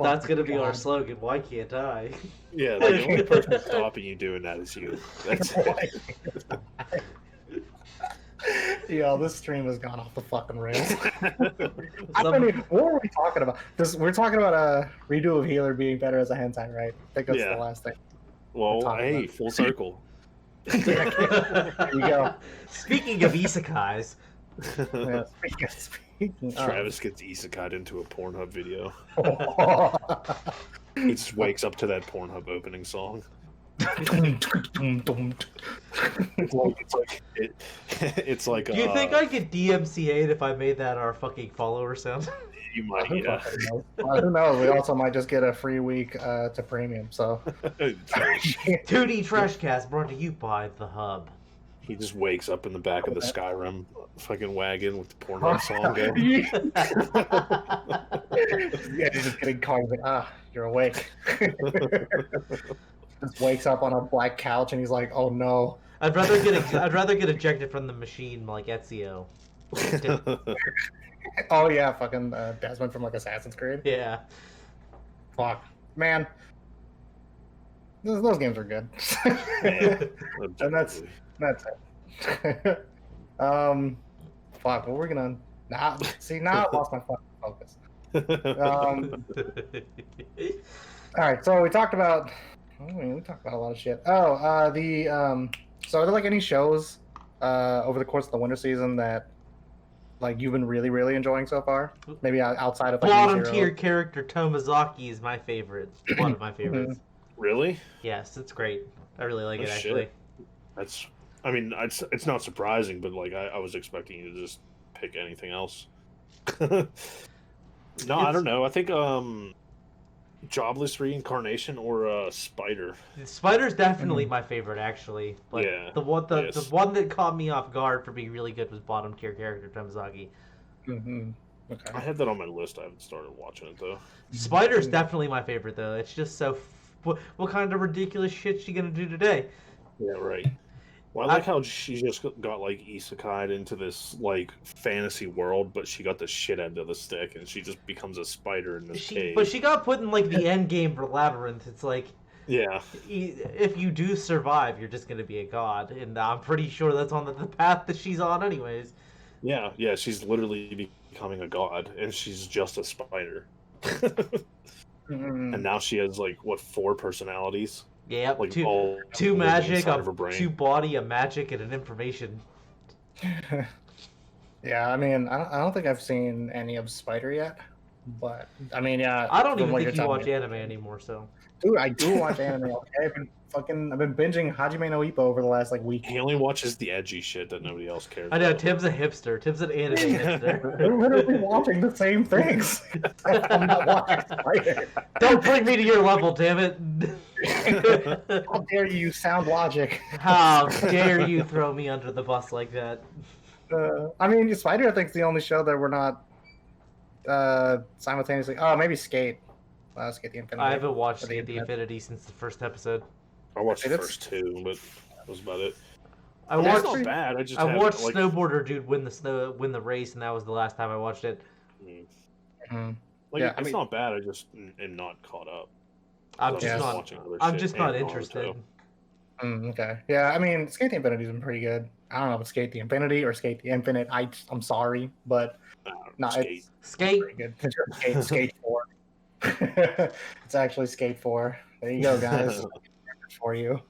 That's gonna be our slogan. Why can't I? Yeah, the only person stopping you doing that is you. That's it. Yo, this stream has gone off the fucking rails. What were we talking about? We're talking about a redo of Healer being better as a hentai, right? I think that's the last thing. Well, hey, full circle. There you go. Speaking of isekais. Yeah, speaking Travis gets isekai'd into a Pornhub video. He just wakes up to that Pornhub opening song. It's like. Do you think I could DMCA if I made that our fucking follower sound? You might, yeah. Who knows? We also might just get a free week to premium. So 2D Trashcast brought to you by The Hub. He just wakes up in the back of the Skyrim fucking wagon with the Pornhub song going. Yeah, he's just getting caught. He's like, you're awake. Just wakes up on a black couch and he's like, oh no. I'd rather get ejected from the machine like Ezio. Oh yeah, fucking Desmond from like Assassin's Creed. Yeah. Fuck, man. Those games are good. Yeah, And that's it. Fuck. What were we gonna? Now I lost my fucking focus. All right. So we talked about. We talked about a lot of shit. So are there like any shows over the course of the winter season that like you've been really, really enjoying so far? Maybe outside of like Bottom Zero? tier character Tomazaki is my favorite. One of my favorites. Really? Yes, it's great. I really like Oh, it shit. actually. That's. I mean, it's not surprising, but like I was expecting you to just pick anything else. No, I don't know. I think Jobless Reincarnation or Spider. Spider's definitely my favorite actually. But Yeah, the one yes. one that caught me off guard for being really good was bottom tier character Tomazaki. Mm-hmm. Okay. I had that on my list. I haven't started watching it though. Spider's definitely my favorite though. It's just so what kind of ridiculous shit she gonna do today? Yeah, right. Well, I like how she just got like Isekai'd into this like fantasy world, but she got the shit end of the stick, and she just becomes a spider in this cave. But she got put in like the end game for Labyrinth. It's like, Yeah, if you do survive, you're just gonna be a god, and I'm pretty sure that's on the path that she's on, anyways. yeah. She's literally becoming a god, and she's just a spider. Mm-hmm. And now she has like what 4 personalities? Yep, Like two living magic, inside of her brain. 2 body, a magic, and an information. Yeah, I mean, I don't think I've seen any of Spider yet, but I mean, yeah. I don't from even what think you're you telling watch me- anime anymore, so. Dude, I do watch anime. Okay, I've been binging Hajime no Ippo over the last like week. He only watches the edgy shit that nobody else cares I know, about. Tim's a hipster. Tim's an anime hipster. We're literally watching the same things. I'm not watching Spider. Don't bring me to your level, damn it. How dare you sound logic? How dare you throw me under the bus like that? I mean, Spider, I think, is the only show that we're not simultaneously. Oh, maybe Skate. Skate the Infinity. I haven't watched Or Skate the Infinity since the first episode. I watched the It's- first 2, but that was about it. I Yeah, It's watched not bad. I just I haven't, watched like, snowboarder dude win the race, and that was the last time I watched it. Mhm. Like Yeah, it's I mean- not bad. I just am not caught up. I'm So just Yeah. not. watching other I'm shit just not and interested. Naruto. Okay. Yeah, I mean, Skate the Infinity's been pretty good. I don't know if it's Skate the Infinity or Skate the Infinite. I'm sorry, but no, Skate. Skate. pretty good. It's just Skate 4. It's actually Skate 4. There you go, guys. For you.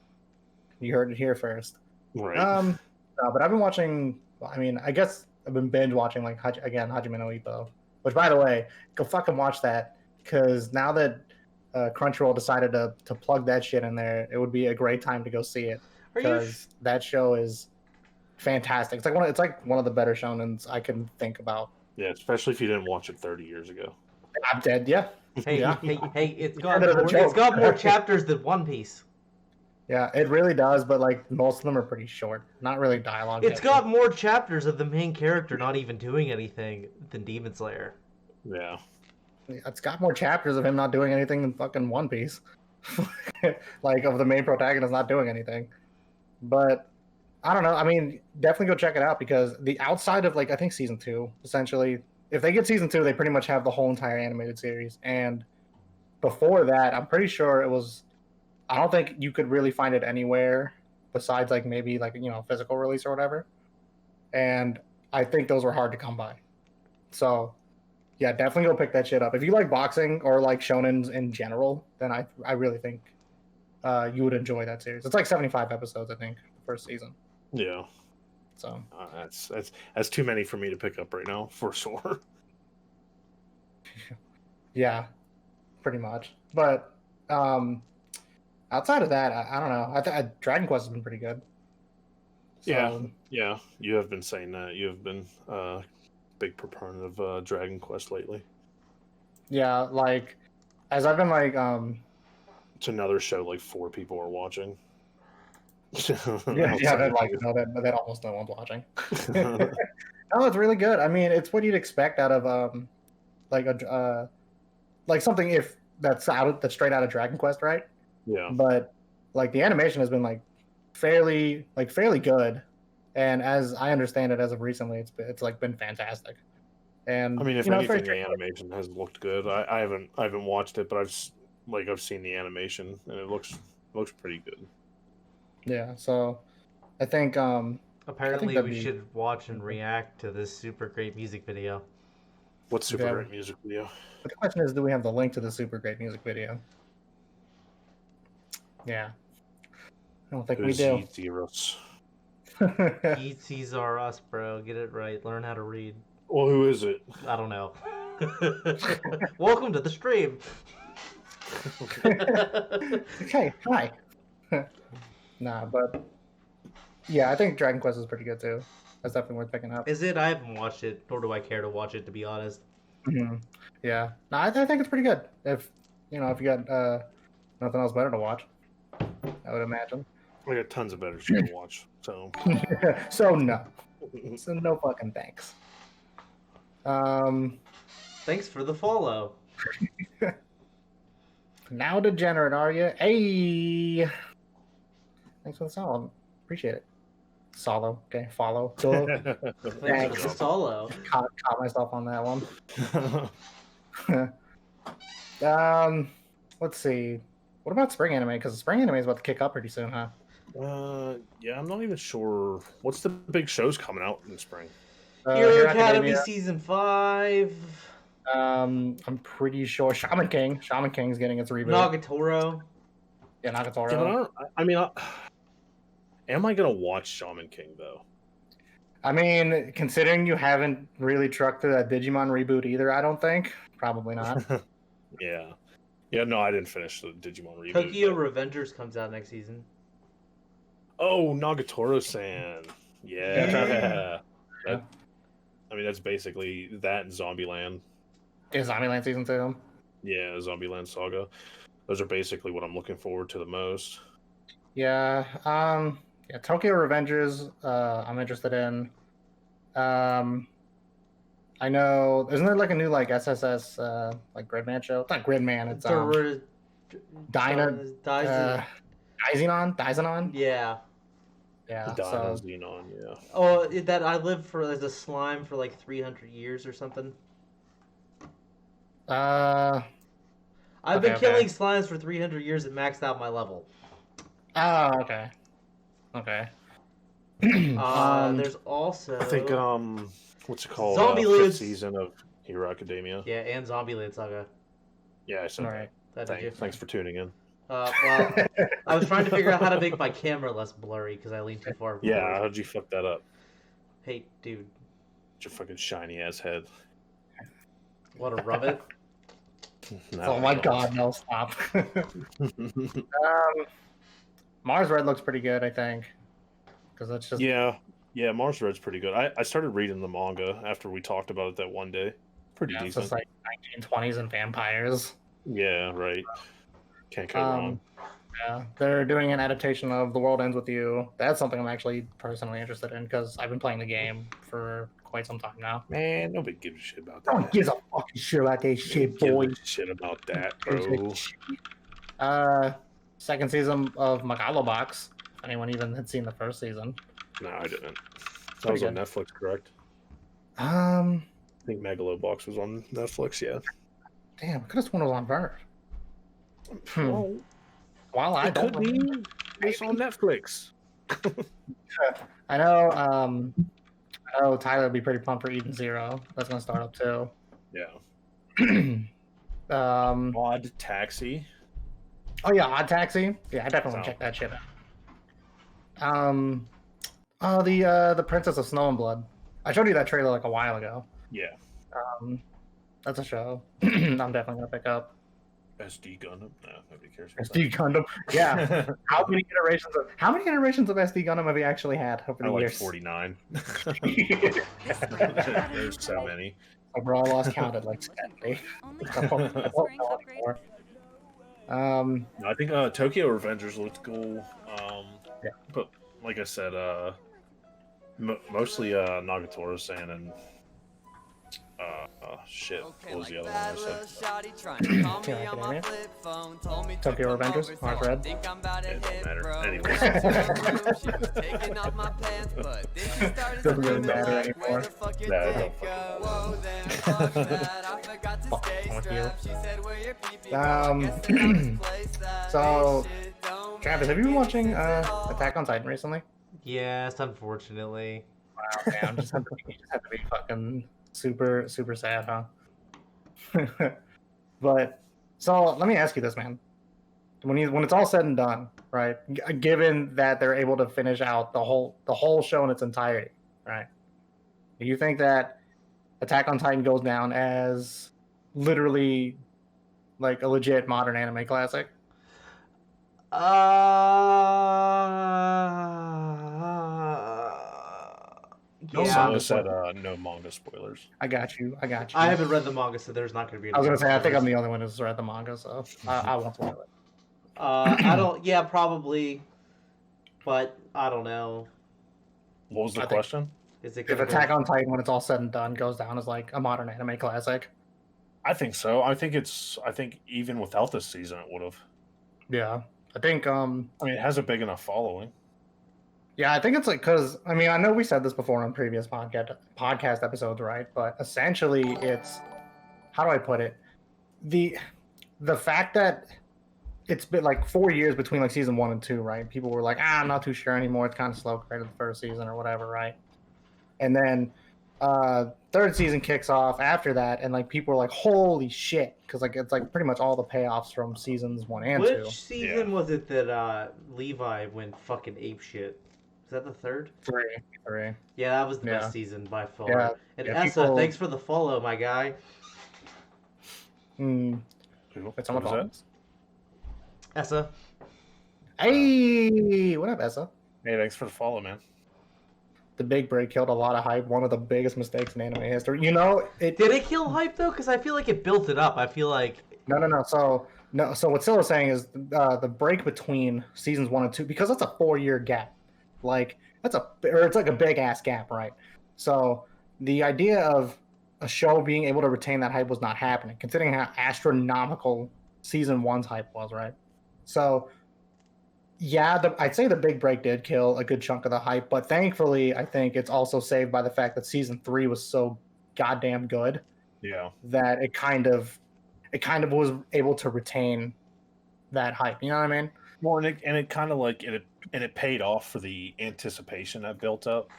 You heard it here first. Right. No, but I've been watching. I mean, I guess I've been binge watching like Hajime no Ippo. Which, by the way, go fucking watch that because now that Crunchyroll decided to plug that shit in there, it would be a great time to go see it Are you? because that show is fantastic. It's like one of the better shonens I can think about. Yeah, especially if you didn't watch it 30 years ago. I'm dead. Yeah, Hey, Yeah. hey! It's End of the joke. got more chapters than One Piece. yeah, it really does. But like most of them are pretty short. Not really dialogue. It's heavy. got more chapters of the main character not even doing anything than Demon Slayer. Yeah. It's got more chapters of him not doing anything than fucking One Piece. Like of the main protagonist not doing anything. But I don't know. I mean, definitely go check it out because the outside of like I think season 2, essentially, if they get season 2, they pretty much have the whole entire animated series. And before that, I'm pretty sure it was. I don't think you could really find it anywhere besides like maybe like physical release or whatever. And I think those were hard to come by. So yeah, definitely go pick that shit up. If you like boxing or like shonens in general, then I really think you would enjoy that series. It's like 75 episodes, I think, the first season. Yeah. So That's too many for me to pick up right now, for sure. yeah, pretty much. But outside of that, I don't know. Dragon Quest has been pretty good. So, Yeah, you have been saying that. You have been a big proponent of Dragon Quest lately. yeah, like as I've been like It's another show like 4 people are watching. Yeah, they're like, no, that almost no one's watching. No, it's really good. I mean, it's what you'd expect out of like a like something if that's straight out of Dragon Quest, right? Yeah. But like the animation has been like fairly good, and as I understand it, as of recently, it's like been fantastic. And I mean, if you know, it's very anything, the animation has looked good. I haven't watched it, but I've seen the animation and it looks pretty good. yeah. So I think Apparently, that'd we be- should watch and react to this super great music video. What's super Yeah. great music video? But the question is, do we have the link to the super great music video? Yeah, I don't think we do. Zeros. ETs are us, bro. Get it right. Learn how to read. Well, who is it? I don't know. Welcome to the stream. Okay, hi. Nah, but yeah, I think Dragon Quest is pretty good too. That's definitely worth picking up. Is it? I haven't watched it, nor do I care to watch it, to be honest. Mhm. Yeah, no, I think it's pretty good. If you got nothing else better to watch, I would imagine. I got tons of better shit to watch. So So no fucking thanks. Thanks for the follow. Now degenerate, are you? Hey, thanks for the solo. Appreciate it. Solo, okay, follow. So Thanks for the solo. caught myself on that one. Let's see. What about spring anime? Because spring anime is about to kick up pretty soon, huh? Yeah, I'm not even sure. What's the big shows coming out in the spring? Hero Academy Season 5. I'm pretty sure Shaman King's getting its reboot. Nagatoro. Yeah, Nagatoro. Yeah, but I mean, am I gonna watch Shaman King though? I mean, considering you haven't really trucked to that Digimon reboot either, I don't think. Probably not. Yeah. No, I didn't finish the Digimon reboot. Tokyo Revengers comes out next season. Oh, Nagatoro-san. Yeah. I mean, that's basically that and Zombieland. Is Zombieland Season 2? Yeah, Zombieland Saga. Those are basically what I'm looking forward to the most. Yeah. Tokyo Revengers, I'm interested in. I know, isn't there like a new like SSS like Gridman show? It's not Gridman, it's Daizenon? Yeah. Yeah. Dino So Xenon, yeah. Oh, that I lived for as a slime for like 300 years or something. I've been killing slimes for 300 years and maxed out my level. Oh, okay. Okay. There's also I think what's it called? Zombieland Fifth season of Hero Academia. Yeah, and Zombieland Saga. Yeah, I said All right. Thanks for tuning in. Well, I was trying to figure out how to make my camera less blurry because I leaned too far forward. Yeah, how'd you fuck that up? Hey, dude. Your fucking shiny ass head. Want to rub it? Oh my god, no, stop. Mars Red looks pretty good, I think. Because that's just... Yeah, Mars Red's pretty good. I started reading the manga after we talked about it that one day. Pretty It's decent. just like 1920s and vampires. Yeah, right. Can't go wrong. Yeah, they're doing an adaptation of The World Ends With You. That's something I'm actually personally interested in because I've been playing the game for quite some time now. Man, nobody gives a shit about that. No one gives a fucking shit about that shit, boy. Gives a shit about that, bro. Second season of Megalobox. If anyone even had seen the first season. No, I didn't. That was on Netflix, correct? I think Megalobox was on Netflix, yeah. Damn, I could have sworn it was on Verve. Well, Well, I don't be. It's on Netflix. I know Tyler would be pretty pumped for Eden Zero. That's gonna start up too. Yeah. Odd Taxi. Oh yeah, Odd Taxi. Yeah, I definitely want to check that shit out. The Princess of Snow and Blood. I showed you that trailer like a while ago. Yeah. That's a show. I'm definitely gonna pick up. SD Gundam? No, nobody cares. SD Gundam. Yeah. How many iterations of SD Gundam have you actually had over the like years? 49. There's so many. Overall, I lost count at like 70. I think Tokyo Revengers looked cool. But like I said, mostly Nagatoro-san and shit. What was the other one I said? Tokyo Revengers, March Red. It don't matter. Anyways. Doesn't really matter anymore. No, it don't fucking So, Travis, have you been watching Attack on Titan recently? Yes, unfortunately. Wow, man, you just have to be fucking super sad, huh? But so let me ask you this, man. When it's all said and done, right? Given that they're able to finish out the whole show in its entirety, right? Do you think that Attack on Titan goes down as literally like a legit modern anime classic? No, Yeah. Solo said no manga spoilers. I got you. I haven't read the manga, so there's not going to be. I was gonna say I think I'm the only one who's read the manga, so I won't spoil it. I don't. Yeah, probably, but I don't know. What was the I think- question? Is it If gonna Attack go... on Titan, when it's all said and done, goes down as like a modern anime classic? I think so. I think even without this season, it would have. Yeah, I think. I mean, it has a big enough following. Yeah, I think it's like because I mean I know we said this before on previous podcast episodes, right? But essentially, it's how do I put it? The fact that it's been like 4 years between like season 1 and 2, right? People were like, I'm not too sure anymore. It's kind of slow compared to the first season or whatever, right? And then third season kicks off after that, and like people are like, holy shit, because like it's like pretty much all the payoffs from seasons 1 and 2. Which season was it that Levi went fucking ape shit? Is that the third? Three. Yeah, that was the best season by far. Yeah. And Yeah, Essa, people- thanks for the follow, my guy. Wait, someone What was calls? Essa. Hey, what up, Essa? Hey, thanks for the follow, man. The big break killed a lot of hype. One of the biggest mistakes in anime history. You know, it Did it kill hype though? Because I feel like it built it up. I feel like No. So what Silla's saying is the break between seasons 1 and 2, because that's a 4-year gap. Like it's like a big ass gap, right? So the idea of a show being able to retain that hype was not happening, considering how astronomical season 1's hype was, right? So yeah, I'd say the big break did kill a good chunk of the hype, but thankfully, I think it's also saved by the fact that season 3 was so goddamn good Yeah. that it kind of was able to retain that hype. You know what I mean? Well, and it kind of like it paid off for the anticipation that built up.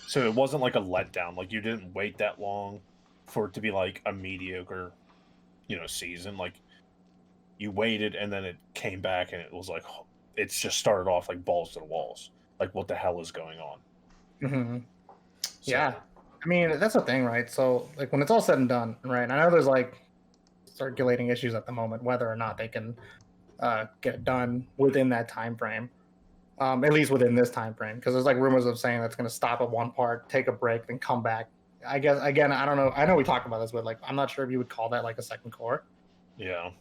So it wasn't like a letdown. Like you didn't wait that long for it to be like a mediocre, season. Like you waited and then it came back and it was like it's just started off like balls to the walls. Like what the hell is going on? Mm-hmm. So, Yeah, I mean that's the thing, right? So like when it's all said and done, right? I know there's like circulating issues at the moment whether or not they can get it done within that time frame, at least within this time frame, because there's like rumors of saying that's going to stop at one part, take a break, then come back. I guess again, I don't know. I know we talked about this, but like I'm not sure if you would call that like a second core. Yeah.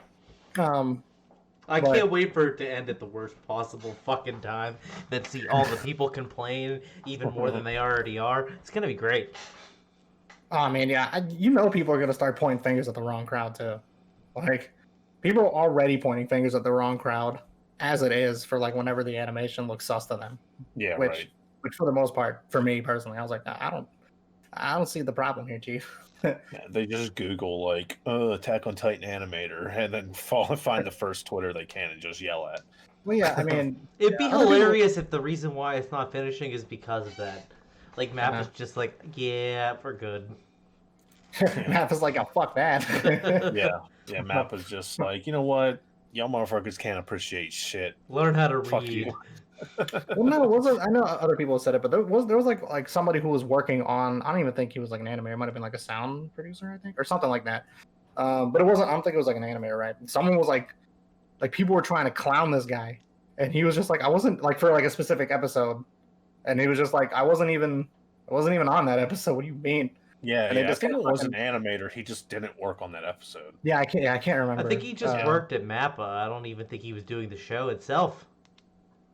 I But- can't wait for it to end at the worst possible fucking time. Then see all the people complain even more than they already are. It's gonna be great. Oh man, yeah, people are gonna start pointing fingers at the wrong crowd too. Like, people are already pointing fingers at the wrong crowd as it is for like whenever the animation looks sus to them. Yeah. Which for the most part, for me personally, I was like, I don't see the problem here, Chief. Yeah, they just Google like Attack on Titan animator and then find the first Twitter they can and just yell at. Well, yeah, I mean, It'd be other people- hilarious if the reason why it's not finishing is because of that. Like Map is just like, yeah, we're good. Math is like, oh fuck that. Yeah. Map is just like, you know what? Y'all motherfuckers can't appreciate shit. Learn how to Fuck read. you. Well, no, it wasn't. I know other people have said it, but there was like somebody who was working on. I don't even think he was like an animator. It might have been like a sound producer, I think, or something like that. But it wasn't. I don't think it was like an animator, right? Someone was like people were trying to clown this guy, and he was just like, I wasn't like for like a specific episode, and he was just like, I wasn't even on that episode. What do you mean? Yeah, And they I just think it kinda was an animator. He just didn't work on that episode. Yeah, I can't remember. I think he just worked at Mappa. I don't even think he was doing the show itself.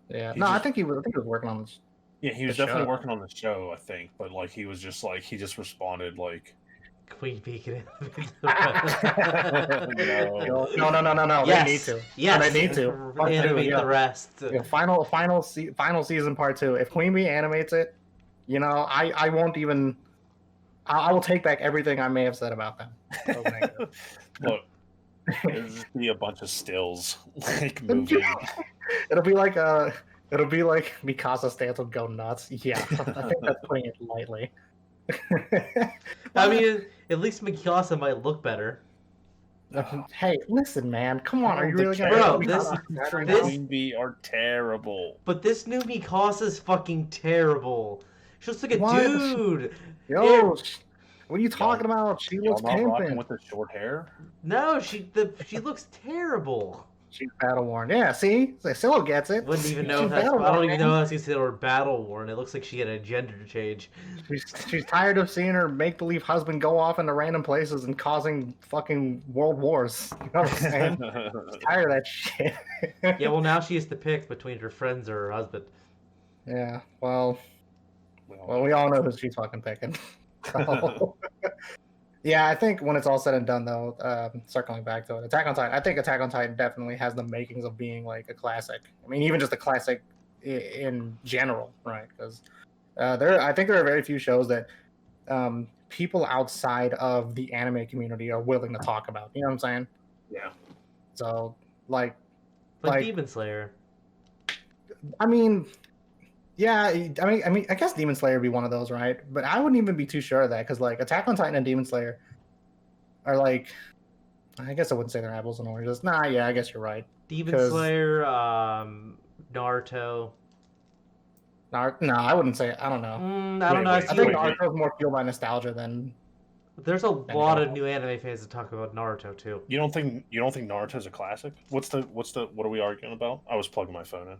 Yeah. He No, I just- think he was working on this. Yeah, he was The definitely show. working on the show, I think, but like he was just like he just responded like Queen Bee can No. No. Yes. They need to. Yes. No, they need to. Part two, Animate yeah. the rest. Yeah, final season part 2. If Queen Bee animates it, you know, I won't even. I will take back everything I may have said about them. So negative. look, there's just be a bunch of stills like moving. It'll be like Mikasa stance will go nuts. Yeah, I think that's putting it lightly. I mean, at least Mikasa might look better. Hey, listen, man. Come on, are you The really gonna? Bro, characters from this- Queen Bee are terrible. But this new Mikasa's fucking terrible. She looks like a What? dude. Yo, what are you talking about? She Y'all looks not rocking pimping. with the short hair? No, she looks terrible. She's battle worn. Yeah, see, Silo gets it. Wouldn't even know. She's That's, I battle-worn, don't even man. know how to consider her battle worn. It looks like she had a gender change. She's tired of seeing her make believe husband go off into random places and causing fucking world wars. You know what I'm saying? She's tired of that shit. Yeah, well now she has to pick between her friends or her husband. Yeah. Well, we all know who she's fucking picking. So, yeah, I think when it's all said and done, though, circling back to it, Attack on Titan. I think Attack on Titan definitely has the makings of being like a classic. I mean, even just a classic in general, right? Because I think there are very few shows that people outside of the anime community are willing to talk about. You know what I'm saying? Yeah. So, like Like Demon Slayer. I mean, yeah, I guess Demon Slayer would be one of those, right? But I wouldn't even be too sure of that because, like, Attack on Titan and Demon Slayer are like, I guess I wouldn't say they're apples and oranges. Nah, yeah, I guess you're right. Demon 'Cause- Slayer, Naruto. No, I wouldn't say. I don't know. I don't know. I think wait. Naruto's more fueled by nostalgia than. There's a lot of new anime fans that talk about Naruto too. You don't think Naruto's a classic? What are we arguing about? I was plugging my phone in.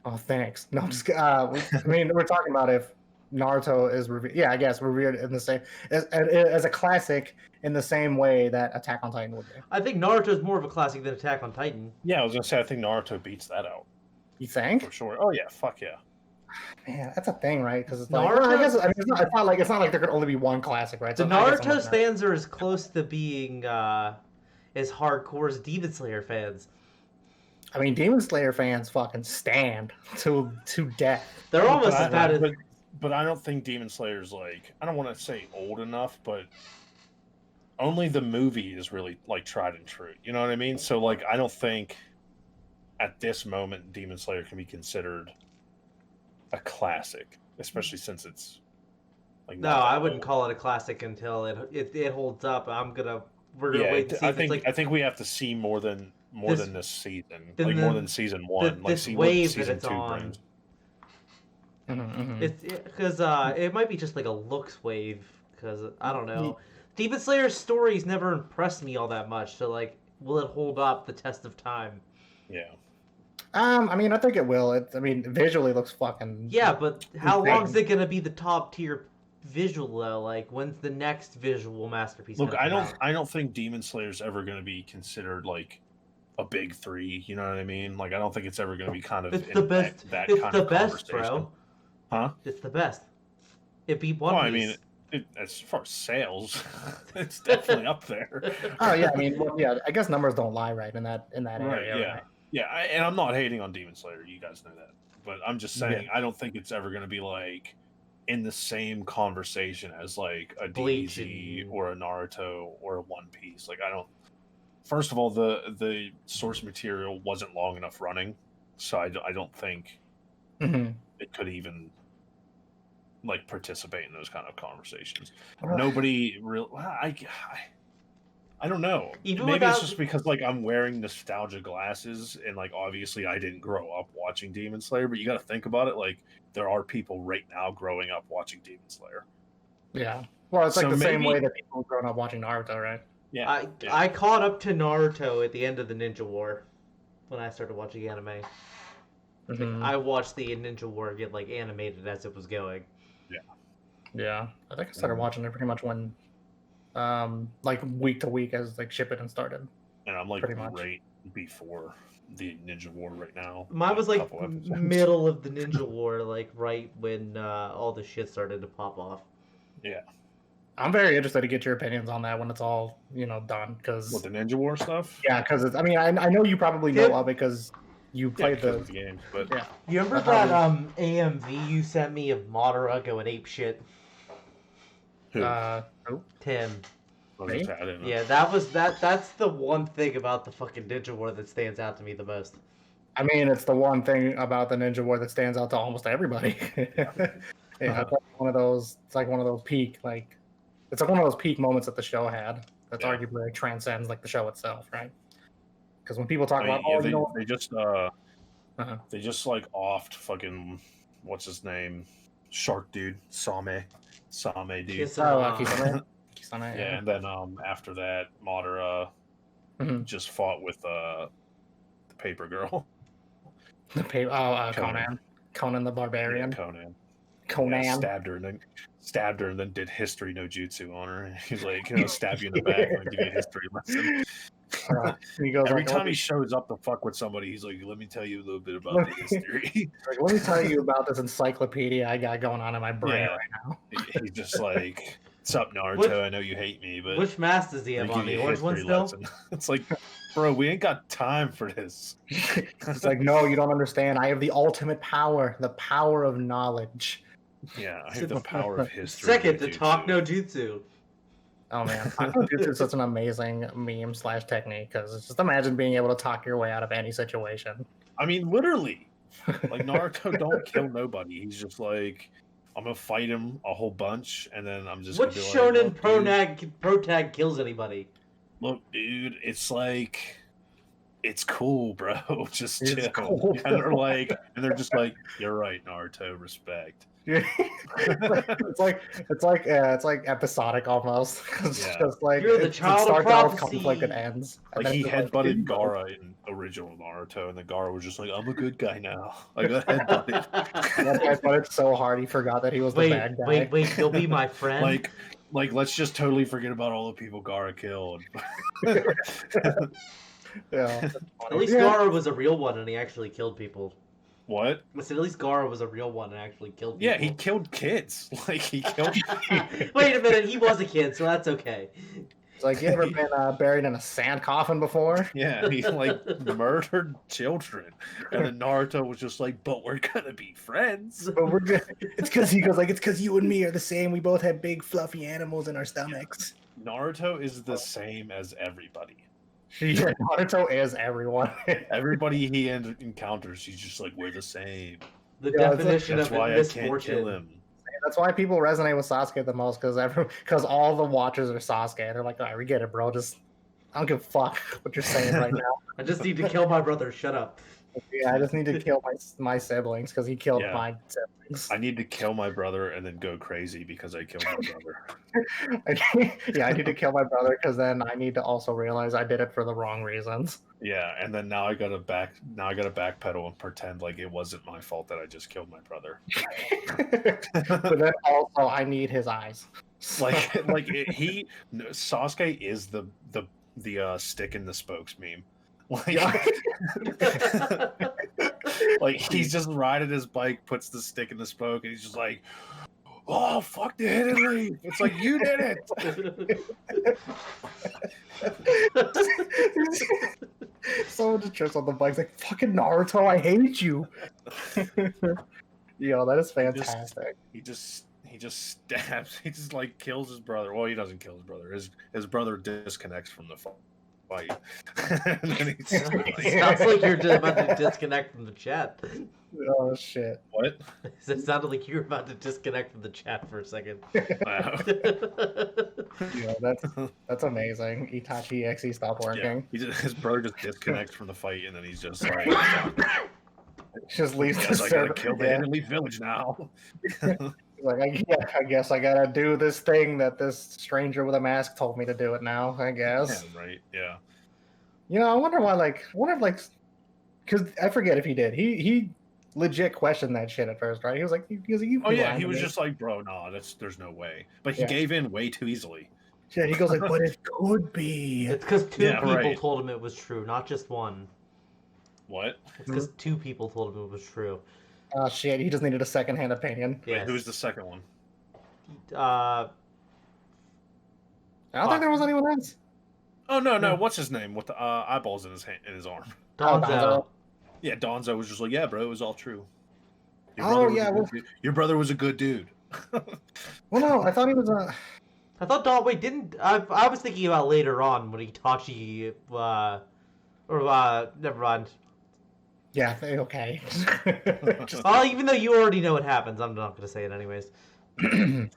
Oh, thanks. No, I'm just. I mean, we're talking about if Naruto is revered. Yeah, I guess revered in the same as a classic in the same way that Attack on Titan would be. I think Naruto is more of a classic than Attack on Titan. Yeah, I was gonna say I think Naruto beats that out You think? for sure. Oh yeah, fuck yeah. Man, that's a thing, right? Because it's like, Naruto- well, I guess it's not like there could only be one classic, right? The So I guess I'm Naruto looking at- fans are as close to being as hardcore as Demon Slayer fans. I mean, Demon Slayer fans fucking stand to death. They're almost But as bad as. but I don't think Demon Slayer's like, I don't want to say old enough, but only the movie is really like tried and true. You know what I mean? So like, I don't think at this moment Demon Slayer can be considered a classic, especially since it's like No, not that I wouldn't old. call it a classic until it holds up. We're gonna Yeah, wait to see I if think it's like I think we have to see more than This- this season, than like the- more than season one. Like this see wave what that season it's 2 on. brings. It's because it might be just like a looks wave. Because I don't know, Demon Slayer's stories never impressed me all that much. So like, will it hold up the test of time? Yeah. I mean, I think it will. I mean, visually looks fucking. Yeah, but how Insane. long is it gonna be the top tier visual though? Like, when's the next visual masterpiece? Look, gonna I come don't out? I don't think Demon Slayer's ever going to be considered like a big 3. You know what I mean? Like I don't think it's ever going to be kind of It's in the best. That It's kind the of best, conversation. bro. Huh? It's the best. It beat One Well, Piece. I mean, as far as sales, it's definitely up there. Oh yeah, I mean, well, yeah. I guess numbers don't lie, right? In that Right? area. Yeah. Right? Yeah. And I'm not hating on Demon Slayer. You guys know that, but I'm just saying I don't think it's ever going to be like in the same conversation as like a Bleach DBZ and- or a Naruto or a One Piece. Like I don't. First of all, the source material wasn't long enough running, so I don't think Mhm. it could even like participate in those kind of conversations. Ugh. Nobody real. I don't know. Even Maybe without- it's just because like I'm wearing nostalgia glasses and like obviously I didn't grow up watching Demon Slayer, but you got to think about it. Like there are people right now growing up watching Demon Slayer. Yeah. Well, it's like So the same maybe- way that people have grown up watching Naruto, right? Yeah, I caught up to Naruto at the end of the Ninja War when I started watching anime. Mhm. I watched the Ninja War get like animated as it was going. Yeah, I think I started watching it pretty much when, like week to week as like Shippuden started. and I'm like Pretty much. right before the Ninja War right now. Mine was a like couple episodes. middle of the Ninja War, like right when all the shit started to pop off. Yeah. I'm very interested to get your opinions on that when it's all done. Because What, the Ninja War stuff? yeah, because I mean, I know you probably know of it because you Yeah, played because of the games, but yeah. You remember That's that how AMV you sent me of Madara going ape shit? who? Who? Tim. I was just- I didn't know. Yeah, that's the one thing about the fucking Ninja War that stands out to me the most. I mean, it's the one thing about the Ninja War that stands out to almost everybody. Yeah, it's like one of those. It's like one of those peak it's like one of those peak moments that the show had. That's Yeah. arguably transcends like the show itself, right? Because when people talk I mean, about, yeah, oh, they just Uh-huh. they just like offed fucking what's his name, Shark dude, Same dude. Kisame. Kisame, Yeah, and then after that, Madara Mhm. just fought with the paper girl. Conan. Conan the Barbarian. Yeah, Conan. Conan. Yeah, stabbed her, and then did history no jutsu on her. He's like, stab you in the back and give you a history lesson. He goes Every like, time he shows up to fuck with somebody, he's like, "Let me tell you a little bit about the history." like, let me tell you about this encyclopedia I got going on in my brain Yeah. right now. He's just like, "What's up, Naruto? Which- I know you hate me, but Which mask does he have let me on? give The you a orange one history still? lesson." It's like, bro, we ain't got time for this. It's like, no, you don't understand. I have the ultimate power, the power of knowledge. Yeah, I have the power of history. Second, to jutsu. talk no jutsu. Oh man, Jutsu is such an amazing meme / technique because just imagine being able to talk your way out of any situation. I mean, literally, like Naruto don't kill nobody. He's just like, I'm gonna fight him a whole bunch, and then I'm just What gonna be shonen like, pro tag kills anybody? look, dude, it's like, it's cool, bro. Just It's chill. cool. And they're like, they're just like, you're right, Naruto, respect. it's like episodic almost. It's Yeah. just like You're the it child of starts out with prophecy. conflict and ends. And Like then he it's just headbutted like, Gaara in original Naruto, and then Gaara was just like, I'm a good guy now. Like a headbutted. That guy put it so hard he forgot that he was the bad guy. wait, you'll be my friend? like let's just totally forget about all the people Gaara killed. Yeah. At least Yeah. Gaara was a real one and he actually killed people. What? I said at least Gaara was a real one and actually killed people. Yeah, he killed kids. Like he killed. Wait a minute, he was a kid, so that's okay. It's like, you ever been buried in a sand coffin before? Yeah, he like murdered children, and then Naruto was just like, "But we're gonna be friends." But we're good. It's because he goes like, it's because you and me are the same. We both have big fluffy animals in our stomachs. Naruto is the same as everybody. Yeah, Naruto is everyone. Everybody he encounters, he's just like, "We're the same." The Yeah, it's definition That's of why I can't kill misfortune. him. That's why people resonate with Sasuke the most because all the watchers are Sasuke. They're like, all right, we get it, bro. Just I don't give a fuck what you're saying right now. I just need to kill my brother. Shut up. Yeah, I just need to kill my siblings because he killed Yeah. my siblings. I need to kill my brother and then go crazy because I killed my brother. I need to kill my brother because then I need to also realize I did it for the wrong reasons. Yeah, and then now I gotta backpedal and pretend like it wasn't my fault that I just killed my brother. But then also I need his eyes. Sasuke is the stick in the spokes meme. Like, Yeah. like he's just riding his bike, puts the stick in the spoke, and he's just like, "Oh fuck the hidden leaf!" It's like you did it. Someone just trips on the bike like, fucking Naruto, I hate you. Yo, that is fantastic. He just stabs. He just like kills his brother. Well, he doesn't kill his brother. His brother disconnects from the fight. And then he's just like, Sounds like you're about to disconnect from the chat. Oh shit. what? It sounded like you were about to disconnect from the chat for a second. Wow. Yeah, that's amazing. Itachi XE stopped Yeah, working. his brother just disconnects from the fight, and then he's just like, Just leaves the "Guess I gotta server. kill the Yeah. enemy village now." Like, I guess I gotta do this thing that this stranger with a mask told me to do it now, I guess. Yeah, right. Yeah. You know, I wonder why, because I forget if he did. He legit questioned that shit at first, right? He was like, Oh yeah, he was just like, "Bro, nah, there's no way." But he Yeah. gave in way too easily. Yeah, he goes like, but it could be. It's because two Yeah, people right. told him it was true, not just one. What? It's because 2 people told him it was true. Oh shit, he just needed a second-hand opinion. Wait, Yes. who's the second one? I don't think there was anyone else. Oh no, Yeah. what's his name with the eyeballs in his arm? Donzo. Donzo. Yeah, Donzo was just like, yeah, bro, it was all true. Oh, yeah, Your brother was a good dude. Well, no, I thought he was a. I thought Don. Wait, didn't I was thinking about later on when Itachi never mind. Yeah, okay. Well, even though you already know what happens, I'm not gonna say it anyways. No,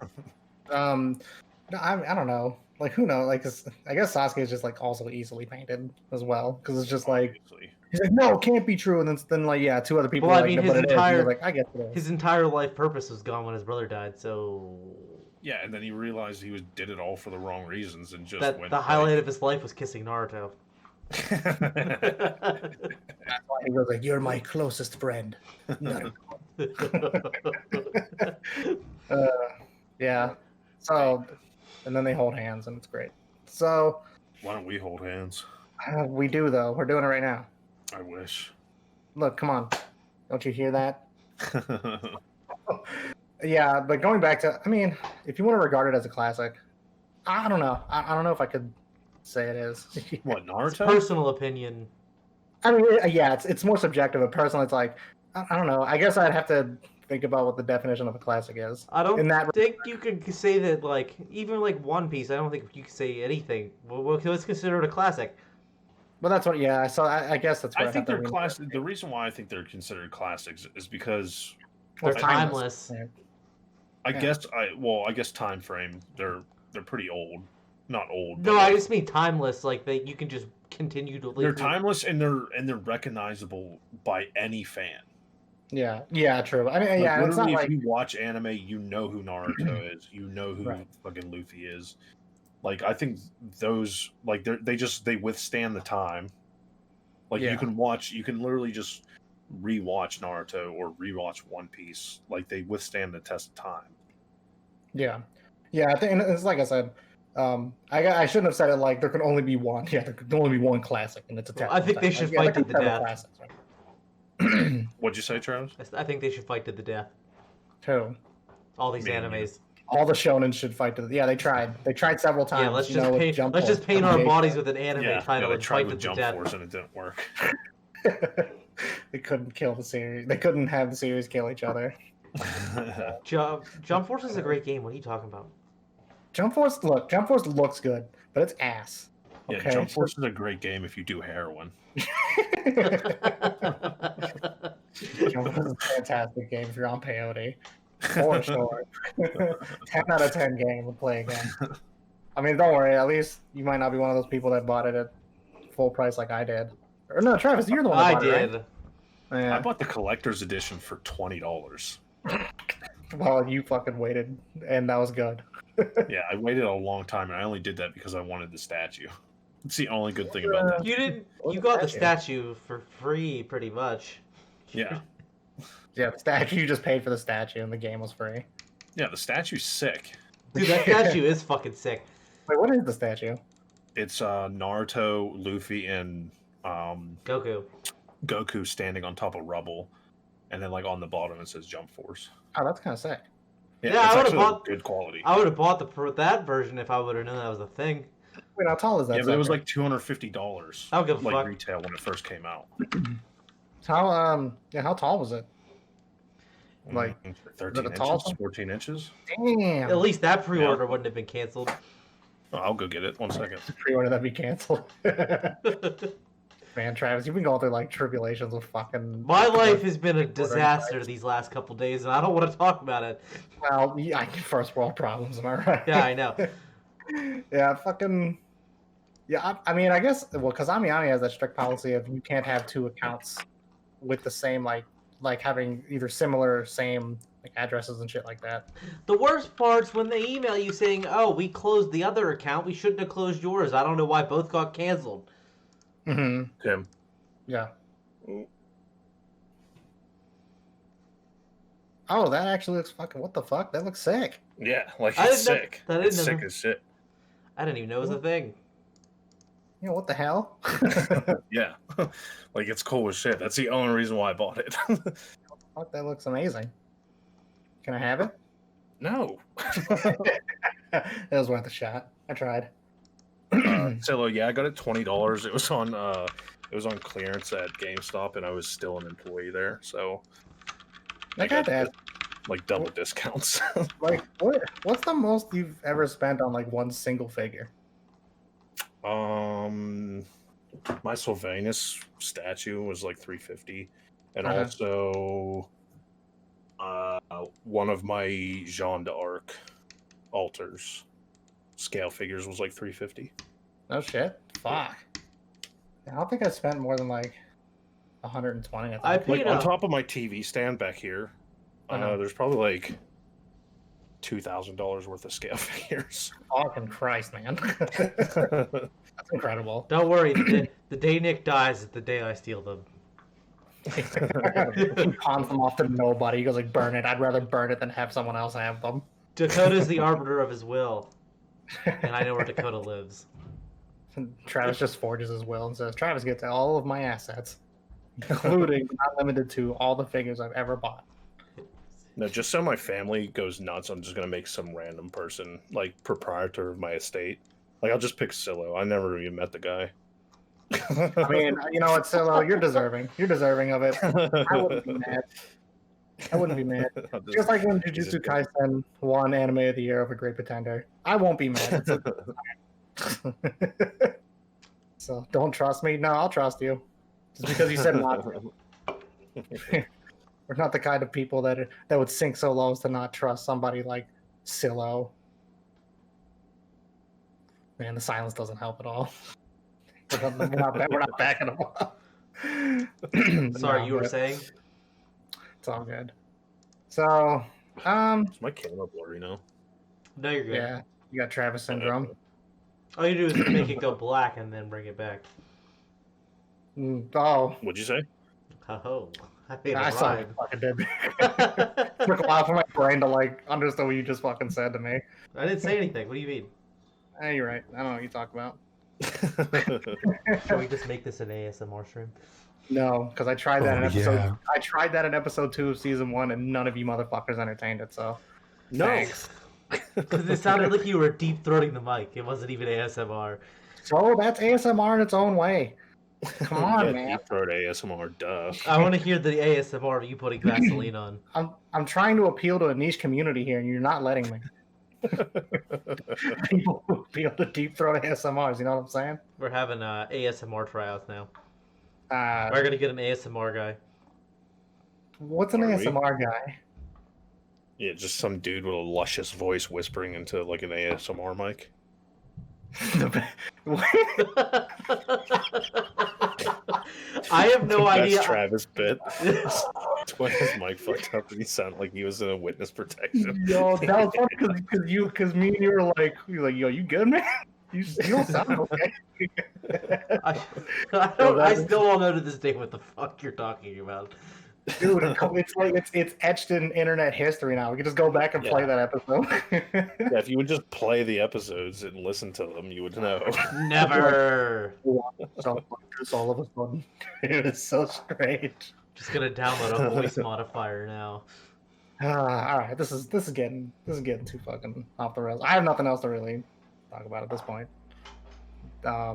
I don't know. Like, who knows? Like, 'cause I guess Sasuke is just like also easily painted as well, because it's just like Obviously. he's like, no, it can't be true, and then like, yeah, 2 other people Well, are I like, mean, no, his but it is. And entire- you're like, I guess it is. His entire life purpose was gone when his brother died, so Yeah, and then he realized he did it all for the wrong reasons and just that went. the highlight of his life was kissing Naruto. That's why he was like, you're my closest friend. No. Yeah. So, and then they hold hands, and it's great. So Why don't we hold hands? we do though. We're doing it right now. I wish. Look, come on. Don't you hear that? Yeah, but going back to, I mean, if you want to regard it as a classic, I don't know. I don't know if I could say it is. What, Naruto? Personal opinion. I mean, yeah, it's more subjective. But personally, it's like, I don't know. I guess I'd have to think about what the definition of a classic is. I don't In that- think you can say that, like, even like One Piece, I don't think you can say anything. What's considered a classic? But that's what, yeah. So I guess that's what I think they're classic. classic. The reason why I think they're considered classics is because They're Well, timeless. Yeah. I Yeah. guess time frame they're pretty old. Not old. No, but, I like, just mean timeless, like that you can just continue to live. they're timeless and they're recognizable by any fan. Yeah, yeah, true. I mean, Like, yeah, it's not literally, like if you watch anime, you know who Naruto is. You know who Right. fucking Luffy is. Like, I think those, like, they withstand the time. Like, Yeah. you can literally just rewatch Naruto or rewatch One Piece. Like, they withstand the test of time. yeah, yeah. I think and it's like I said. I shouldn't have said it like there can only be one. Yeah, there can only be one classic, and it's a. Well, I think they should fight to the death. Classics, right? What'd you say, Travis? I think they should fight to the death. Too. All these Man, animes. All the shonen should fight to the. Yeah, they tried. They tried several times. Yeah, let's you just know, with paint. Jump Let's just Force, paint our Jump bodies with an anime title they and tried fight to with the Jump death. Force and it didn't work. They couldn't kill the series. They couldn't have the series kill each other. Jump Force is a great game. What are you talking about? Jump Force looks good, but it's ass. Yeah, Okay. Jump Force is a great game if you do heroin. Jump Force is a fantastic game if you're on peyote. For sure. 10 out of 10 game to play again. I mean, don't worry. At least you might not be one of those people that bought it at full price like I did. Or no, Travis, you're the one that I bought did. it, right? Yeah. I bought the collector's edition for $20. Well, you fucking waited, and that was good. Yeah, I waited a long time, and I only did that because I wanted the statue. It's the only good thing about that. You didn't. What You was got the that statue for free, pretty much. Yeah, Yeah, the statue, you just paid for the statue, and the game was free. yeah, the statue's sick. Dude, that statue is fucking sick. Wait, what is the statue? It's Naruto, Luffy, and Goku. Goku standing on top of rubble, and then like on the bottom it says Jump Force. Oh, that's kind of sick. Yeah, Yeah, I it's would've actually bought- good quality. I would have bought that version if I would have known that was a thing. Wait, how tall is that? Yeah, but it was sucker? like $250. I don't give a like fuck. retail when it first came out. How tall was it? Like, 13 a tall inches, one? 14 inches. Damn. At least that pre-order wouldn't have been canceled. Oh, I'll go get it. 1 second. Pre-order that be canceled. Man, Travis, you've been going through like tribulations with fucking. My life has been a pre-ordering disaster sites. these last couple days, and I don't want to talk about it. Well, yeah, first world problems, am I right? Yeah, I know. Yeah, fucking. Yeah, I mean, I guess well, because Ami has that strict policy of you can't have 2 accounts with the same like having either similar, same like addresses and shit like that. The worst part's when they email you saying, "Oh, we closed the other account. We shouldn't have closed yours. I don't know why both got canceled." Mm-hmm. Tim. Yeah. Oh, that actually looks fucking. What the fuck? That looks sick. Yeah, like I it's didn't know- sick. I didn't It's know- sick as shit. I didn't even know it was a thing. You know what the hell? Yeah, like it's cool as shit. That's the only reason why I bought it. Fuck, that looks amazing. Can I have it? No. It was worth a shot. I tried. So yeah, I got it $20. It was on clearance at GameStop, and I was still an employee there, so I got that. like double discounts. Like, what's the most you've ever spent on like one single figure? My Sylvanus statue was like $350, and Uh-huh. also one of my Jeanne d'Arc altars scale figures was like $350. No shit. Fuck. I don't think I spent more than like 120. I think. paid Like on a- top of my TV stand back here, there's probably like $2,000 worth of scale figures. Fucking Christ, man. That's incredible. Don't worry, the day Nick dies is the day I steal them. He pawns them off to nobody. He goes like, burn it. I'd rather burn it than have someone else have them. Dakota's the arbiter of his will, and I know where Dakota lives. Travis just forges his will and says, Travis gets all of my assets, including, but not limited to, all the figures I've ever bought. No, just so my family goes nuts, I'm just gonna make some random person like proprietor of my estate. Like I'll just pick Silo. I never even met the guy. I mean, you know what, Silo, you're deserving. You're deserving of it. I wouldn't be mad. I wouldn't be mad. Just like when Jujutsu Kaisen won Anime of the Year over Great Pretender. I won't be mad. So don't trust me? No, I'll trust you. Just because you said not to. We're not the kind of people that would sink so low as to not trust somebody like Silo. Man, the silence doesn't help at all. We're not backing them up. Sorry, No, you were but saying? it's all good. So, Is my camera blurry now? No, you're good. yeah, you got Travis syndrome. All you do is make it go black and then bring it back. Oh, What'd you say? Oh, I made I a saw you rhyme. fucking did. Took a while for my brain to like understand what you just fucking said to me. I didn't say anything. What do you mean? Hey, you're right. I don't know what you talk about. Should we just make this an ASMR stream? No, because I tried that in Oh, episode. yeah. I tried that in episode 2 of season 1, and none of you motherfuckers entertained it. So, No. thanks. Because it sounded like you were deep throating the mic. It wasn't even ASMR. So that's ASMR in its own way. Come on, Yeah, man. deep throat ASMR, duh. I want to hear the ASMR of you putting Vaseline on. I'm trying to appeal to a niche community here, and you're not letting me. People who appeal to deep throat ASMRs. You know what I'm saying? We're having ASMR tryouts now. Uh, We're gonna get an ASMR guy. what's an Are we? ASMR guy? Yeah, just some dude with a luscious voice whispering into like an ASMR mic. I have no That's idea. Travis bit. That's when his mic fucked up and he sounded like he was in a witness protection. Yo, that was funny because me and you were like, yo, you good, man? You don't sound okay. I still don't know to this day what the fuck you're talking about. Dude, it's like it's etched in internet history now. We can just go back and play Yeah. that episode. Yeah, if you would just play the episodes and listen to them, you would know. Never. So just all of a sudden, it was so strange. Just gonna download a voice modifier now. All right, this is getting too fucking off the rails. I have nothing else to really talk about at this point. I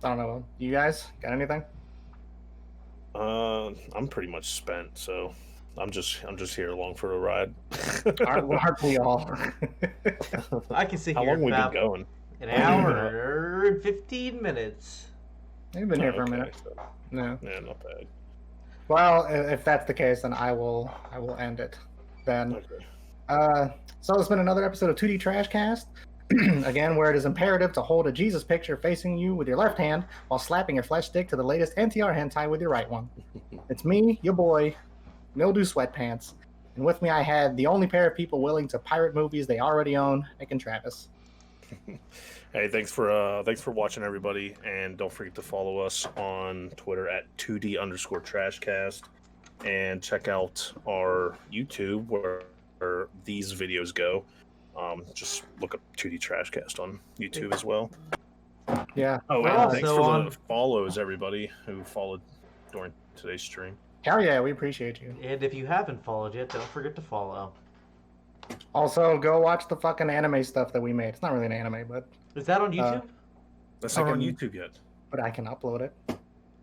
don't know. You guys got anything? I'm pretty much spent, so I'm just here along for a ride. Aren't we all? I can sit How here long we and been babble going? an hour and 15 minutes. You've been here for a Okay, minute. so- No. yeah, not bad. Well, if that's the case, then I will end it. Then, Okay. so it's been another episode of 2D Trash Cast. Again, where it is imperative to hold a Jesus picture facing you with your left hand while slapping your flesh stick to the latest NTR hentai with your right one. It's me, your boy, Mildew Sweatpants, and with me I had the only pair of people willing to pirate movies they already own, Nick and Travis. Hey, thanks for watching, everybody, and don't forget to follow us on Twitter at 2D_Trashcast, and check out our YouTube where these videos go. Just look up 2D Trashcast on YouTube as well. Yeah. Oh, We're and also thanks for on- the follows, everybody who followed during today's stream. Hell yeah, we appreciate you. And if you haven't followed yet, don't forget to follow. Also, go watch the fucking anime stuff that we made. It's not really an anime, but Is that on YouTube? That's I not on can- YouTube yet. I can upload it.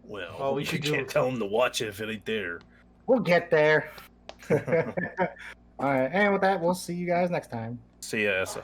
Well, Oh, we you should do can't it. tell them to watch it if it ain't there. We'll get there. All right, and with that, we'll see you guys next time. See ya, Essa.